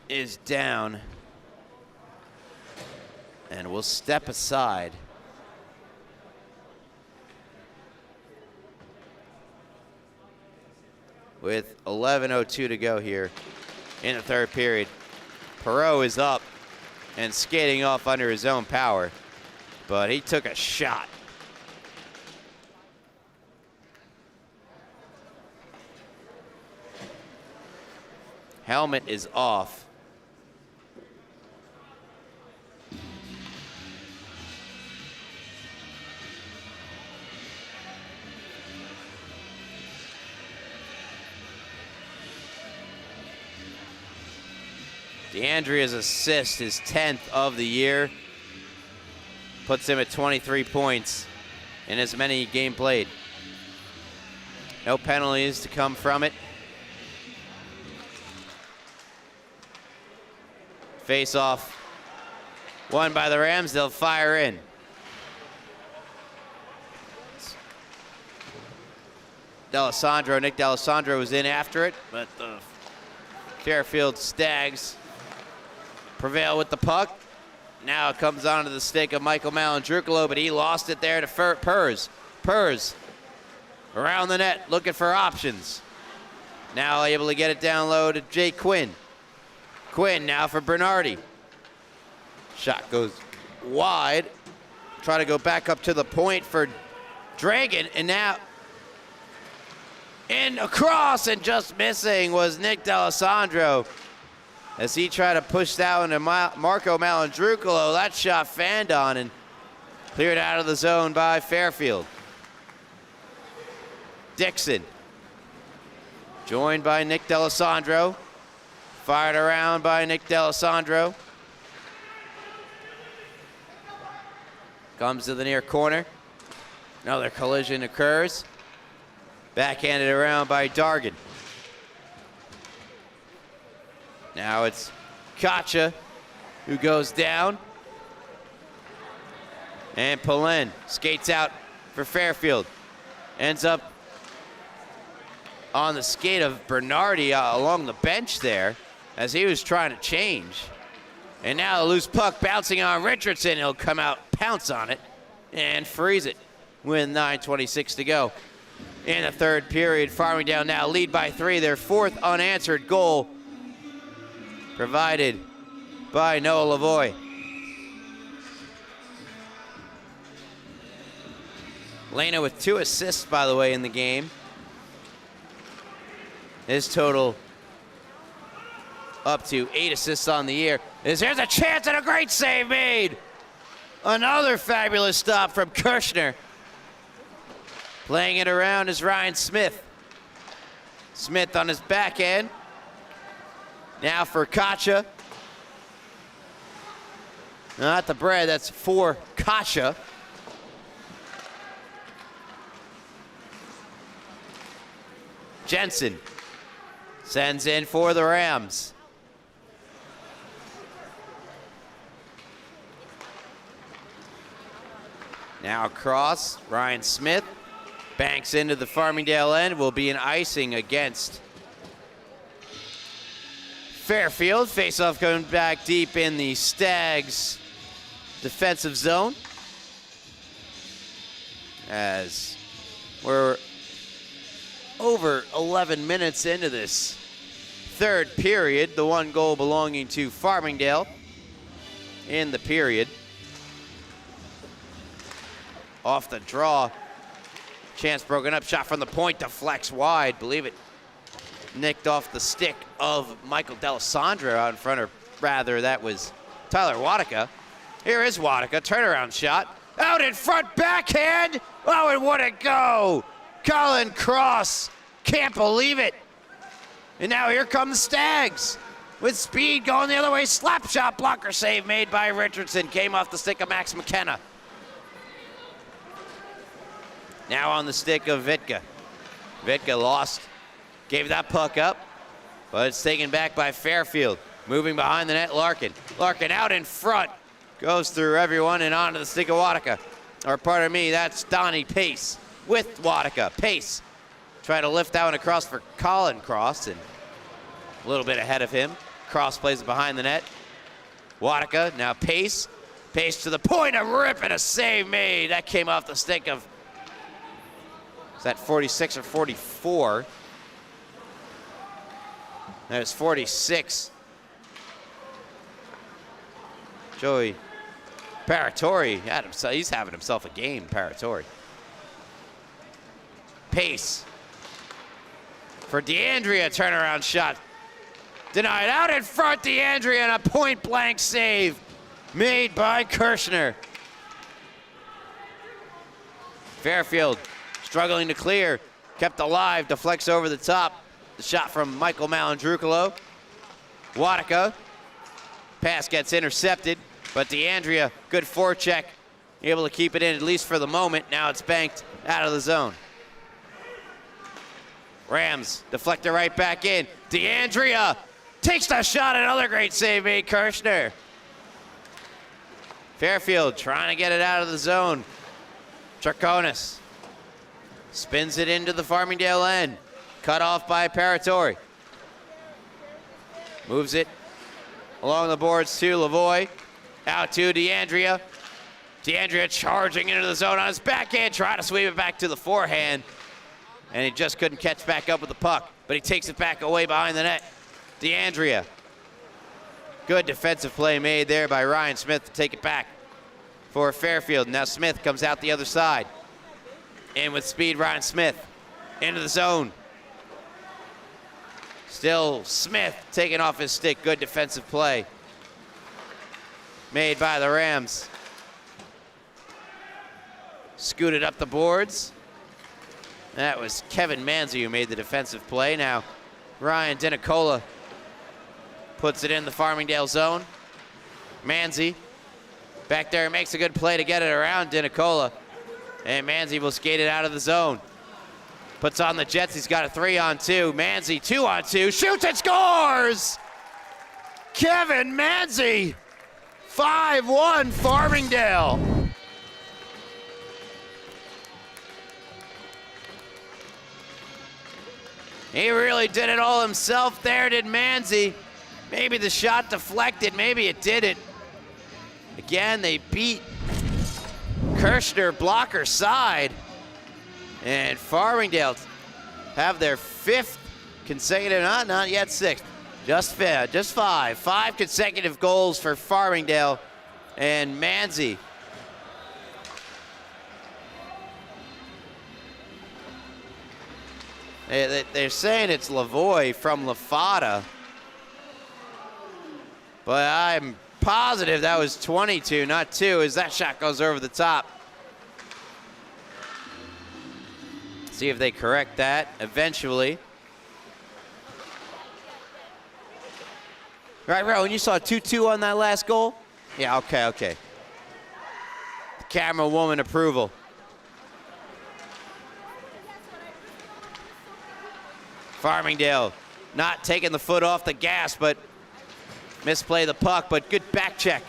is down and will step aside. With 11:02 to go here in the third period. Perot is up and skating off under his own power, but he took a shot. Helmet is off. DeAndrea's assist, his 10th of the year, puts him at 23 points in as many games played. No penalties to come from it. Face off, won by the Rams. They'll fire in. Nick D'Alessandro was in after it, but the Fairfield Stags prevail with the puck. Now it comes onto the stick of Michael Malandrucolo, but he lost it there to Purs. Purs around the net looking for options. Now able to get it down low to Jay Quinn. Quinn now for Bernardi. Shot goes wide. Try to go back up to the point for Dragon, and now in across and just missing was Nick D'Alessandro as he tried to push that one to Marco Malandrucolo. That shot fanned on and cleared out of the zone by Fairfield. Dixon joined by Nick D'Alessandro. Fired around by Nick D'Alessandro. Comes to the near corner. Another collision occurs. Backhanded around by Dargan. Now it's Kacha who goes down. And Palen skates out for Fairfield. Ends up on the skate of Bernardi along the bench there as he was trying to change. And now the loose puck bouncing on Richardson. He'll come out, pounce on it, and freeze it with 9:26 to go in the third period. Farmingdale now lead by 3, their 4th unanswered goal provided by Noah Lavoie. Lena with 2 assists, by the way, in the game. His total up to 8 assists on the year. There's a chance and a great save made. Another fabulous stop from Kirshner. Playing it around is Ryan Smith. Smith on his backhand. Now for Kacha. Not the bread, that's for Kacha. Jensen sends in for the Rams. Now across, Ryan Smith banks into the Farmingdale end. Will be an icing against Fairfield. Face-off going back deep in the Stags' defensive zone. As we're over 11 minutes into this third period, the one goal belonging to Farmingdale in the period. Off the draw, chance broken up, shot from the point, deflects wide, believe it. Nicked off the stick of Michael D'Alessandro out in front, or rather that was Tyler Wadika. Here is Wadika, turnaround shot, out in front, backhand. Oh, and what a go! Colin Cross, can't believe it. And now here come the Stags. With speed going the other way, slap shot, blocker save made by Richardson, came off the stick of Max McKenna. Now on the stick of Vitka. Vitka lost, gave that puck up, but it's taken back by Fairfield. Moving behind the net, Larkin. Larkin out in front, goes through everyone and onto the stick of Wadika. Or pardon me, that's Donnie Pace with Wadika. Pace trying to lift that one across for Colin Cross, and a little bit ahead of him. Cross plays it behind the net. Wadika, now Pace. Pace to the point, a rip and a save made. That came off the stick of, is that 46 or 44? That is 46. Joey Paratori, he's having himself a game, Paratori. Pace for DeAndrea, turnaround shot. Denied out in front, DeAndrea, and a point blank save made by Kirshner. Fairfield struggling to clear, kept alive, deflects over the top. The shot from Michael Malandrucolo. Wadika, pass gets intercepted, but DeAndrea, good forecheck, able to keep it in at least for the moment. Now it's banked out of the zone. Rams deflect it right back in. DeAndrea takes the shot, another great save made, Kirshner. Fairfield trying to get it out of the zone. Traconis spins it into the Farmingdale end. Cut off by Paratori. Moves it along the boards to Lavoie. Out to DeAndrea. DeAndrea charging into the zone on his backhand, trying to sweep it back to the forehand. And he just couldn't catch back up with the puck, but he takes it back away behind the net. DeAndrea. Good defensive play made there by Ryan Smith to take it back for Fairfield. Now Smith comes out the other side. In with speed, Ryan Smith into the zone. Still Smith taking off his stick. Good defensive play made by the Rams. Scooted up the boards. That was Kevin Manzi who made the defensive play. Now Ryan Dinicola puts it in the Farmingdale zone. Manzi back there makes a good play to get it around Dinicola. And Manzi will skate it out of the zone. Puts on the Jets, he's got a 3-on-2. Manzi, 2-on-2, shoots and scores! Kevin Manzi, 5-1 Farmingdale. He really did it all himself there, did Manzi. Maybe the shot deflected, maybe it didn't. Again, they beat Kirshner blocker side. And Farmingdale have their 5th consecutive, not yet 6th, just 5. 5 consecutive goals for Farmingdale and Manzi. They're saying it's Lavoie from Lafada, but I'm positive that was 22, not 2, as that shot goes over the top. See if they correct that eventually. Right, Rowan, you saw 2-2 on that last goal? Yeah, okay. The camera woman approval. Farmingdale not taking the foot off the gas, but misplay the puck, but good back check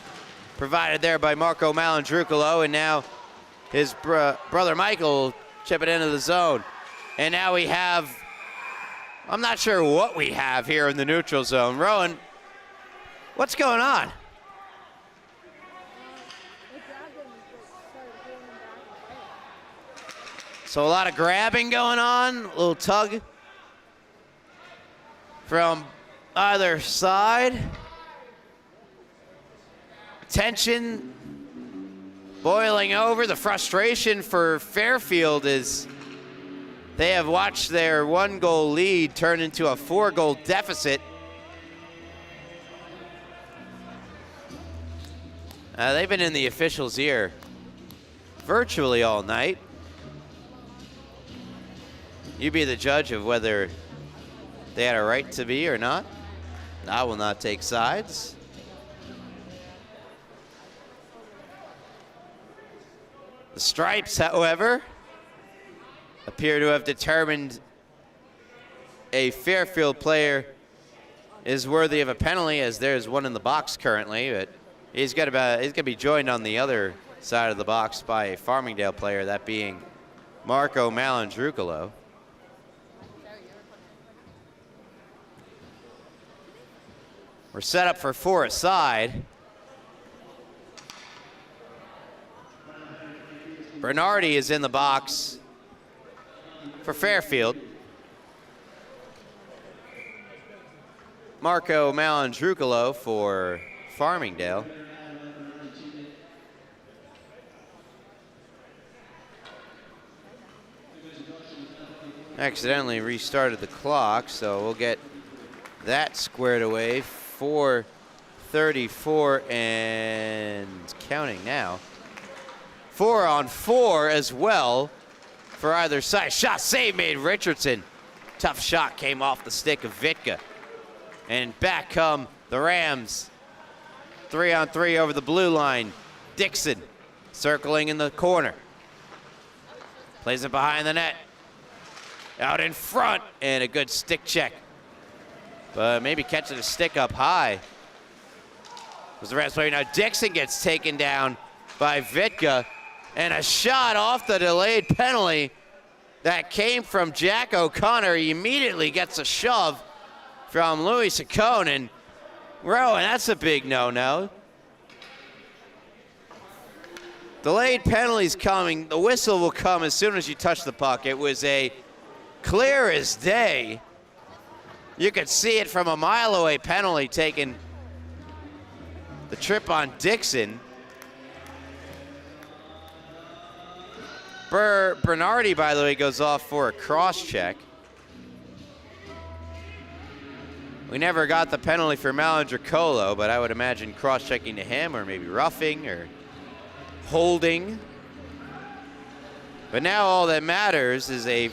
provided there by Marco Malandrucolo, and now his brother Michael chip it into the zone. And now we have, I'm not sure what we have here in the neutral zone. Rowan, what's going on? So a lot of grabbing going on, a little tug from either side. Tension boiling over. The frustration for Fairfield is they have watched their 1-goal lead turn into a 4-goal deficit. They've been in the officials' ear virtually all night. You be the judge of whether they had a right to be or not. I will not take sides. The Stripes, however, appear to have determined a Fairfield player is worthy of a penalty, as there's one in the box currently, but he's gonna be joined on the other side of the box by a Farmingdale player, that being Marco Malandrucolo. We're set up for 4 aside. Bernardi is in the box for Fairfield. Marco Malandrucolo for Farmingdale. Accidentally restarted the clock, so we'll get that squared away. 4:34 and counting now. 4-on-4 as well for either side. Shot save made Richardson. Tough shot came off the stick of Vitka. And back come the Rams. 3-on-3 over the blue line. Dixon circling in the corner. Plays it behind the net. Out in front, and a good stick check. But maybe catching a stick up high. Was the Rams player. Now Dixon gets taken down by Vitka. And a shot off the delayed penalty that came from Jack O'Connor. He immediately gets a shove from Louis Saccone. And Rowan, that's a big no-no. Delayed penalties coming. The whistle will come as soon as you touch the puck. It was a clear as day. You could see it from a mile away penalty taking the trip on Dixon. Bernardi, by the way, goes off for a cross check. We never got the penalty for Malandrucolo, but I would imagine cross checking to him, or maybe roughing or holding. But now all that matters is a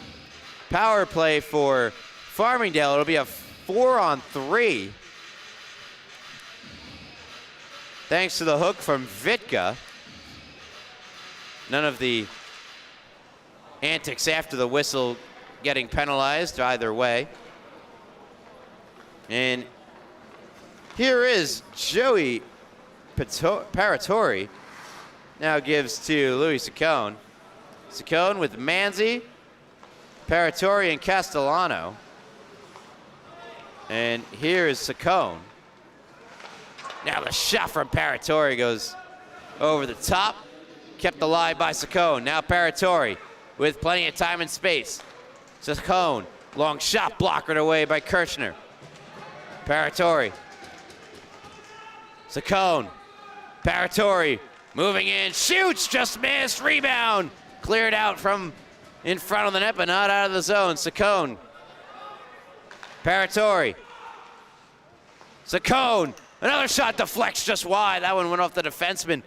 power play for Farmingdale. It'll be a 4-on-3. Thanks to the hook from Vitka. None of the antics after the whistle getting penalized either way. And here is Joey Paratori. Now gives to Louis Saccone. Saccone with Manzi, Paratori, and Castellano. And here is Saccone. Now the shot from Paratori goes over the top. Kept alive by Saccone. Now Paratori with plenty of time and space. Saccone, long shot blockered away by Kirchner. Paratori. Saccone. Paratori moving in, shoots, just missed, rebound. Cleared out from in front of the net, but not out of the zone. Saccone. Paratori. Saccone. Another shot deflects just wide. That one went off the defenseman,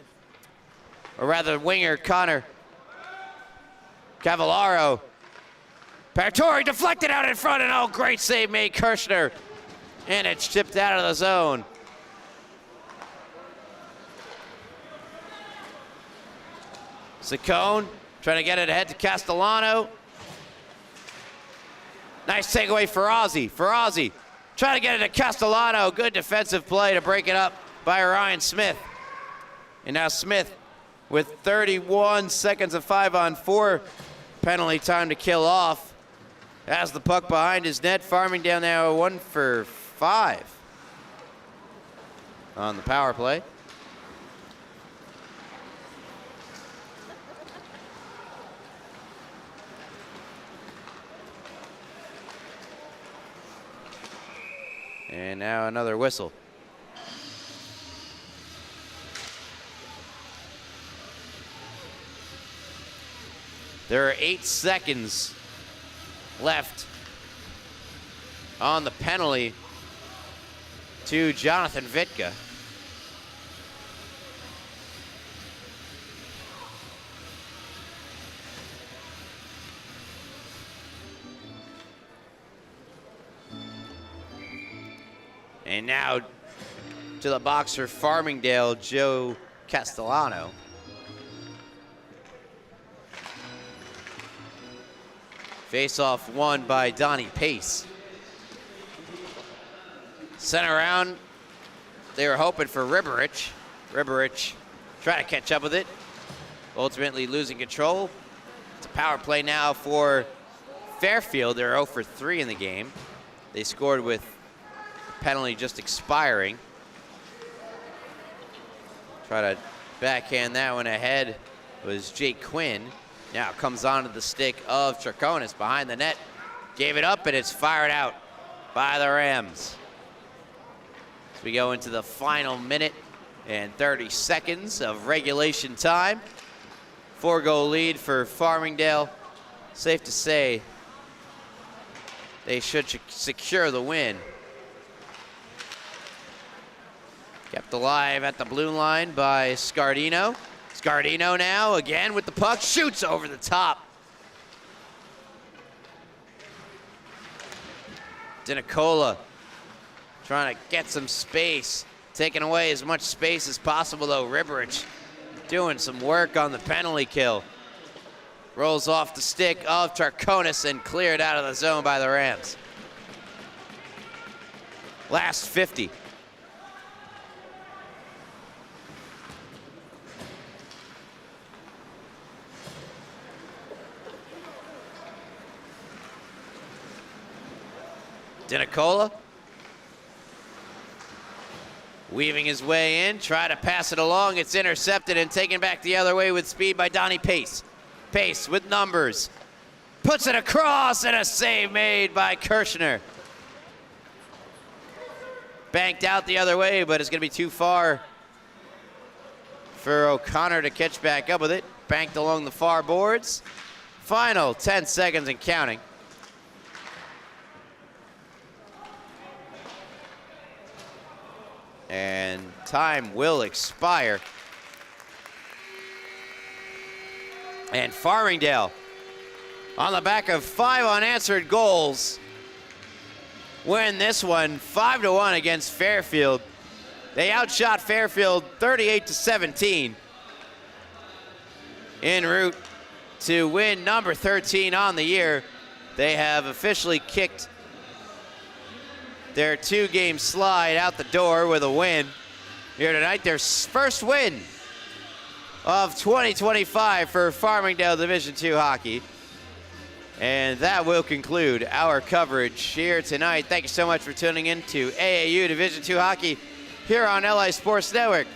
or rather winger Connor Cavallaro. Paratori deflected out in front, and oh, great save made Kirshner. And it's chipped out of the zone. Saccone trying to get it ahead to Castellano. Nice takeaway for Ozzy. Trying to get it to Castellano. Good defensive play to break it up by Ryan Smith. And now Smith with 31 seconds of 5-on-4 penalty time to kill off. Has the puck behind his net. Farmingdale now 1 for 5 on the power play. And now another whistle. There are 8 seconds left on the penalty to Jonathan Vitka. And now to the box for Farmingdale, Joe Castellano. Face-off won by Donnie Pace. Sent around, they were hoping for Riberich. Riberich trying to catch up with it, ultimately losing control. It's a power play now for Fairfield. They're 0 for 3 in the game. They scored with the penalty just expiring. Try to backhand that one ahead was Jake Quinn. Now comes onto the stick of Traconis behind the net. Gave it up, and it's fired out by the Rams. As we go into the final minute and 30 seconds of regulation time. 4-goal lead for Farmingdale. Safe to say they should secure the win. Kept alive at the blue line by Scardino. Scardino now again with the puck, shoots over the top. Dinicola trying to get some space, taking away as much space as possible though. Riberich doing some work on the penalty kill. Rolls off the stick of Traconis and cleared out of the zone by the Rams. Last 50. Dinicola weaving his way in, try to pass it along. It's intercepted and taken back the other way with speed by Donnie Pace. Pace with numbers. Puts it across, and a save made by Kirshner. Banked out the other way, but it's going to be too far for O'Connor to catch back up with it. Banked along the far boards. Final 10 seconds and counting. And time will expire. And Farmingdale, on the back of 5 unanswered goals, win this one 5-1 against Fairfield. They outshot Fairfield 38-17 en route to win number 13 on the year. They have officially kicked their 2-game slide out the door with a win here tonight. Their first win of 2025 for Farmingdale Division II hockey. And that will conclude our coverage here tonight. Thank you so much for tuning in to AAU Division II hockey here on LI Sports Network.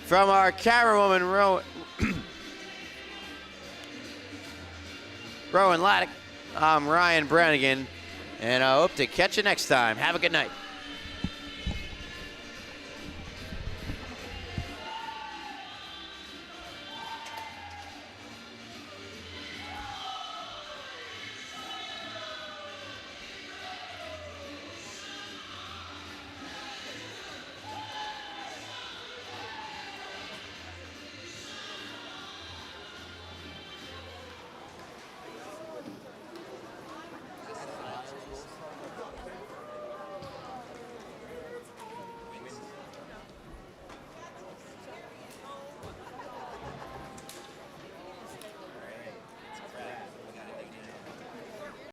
From our camerawoman, Rowan Laddick, I'm Ryan Brannigan, and I hope to catch you next time. Have a good night.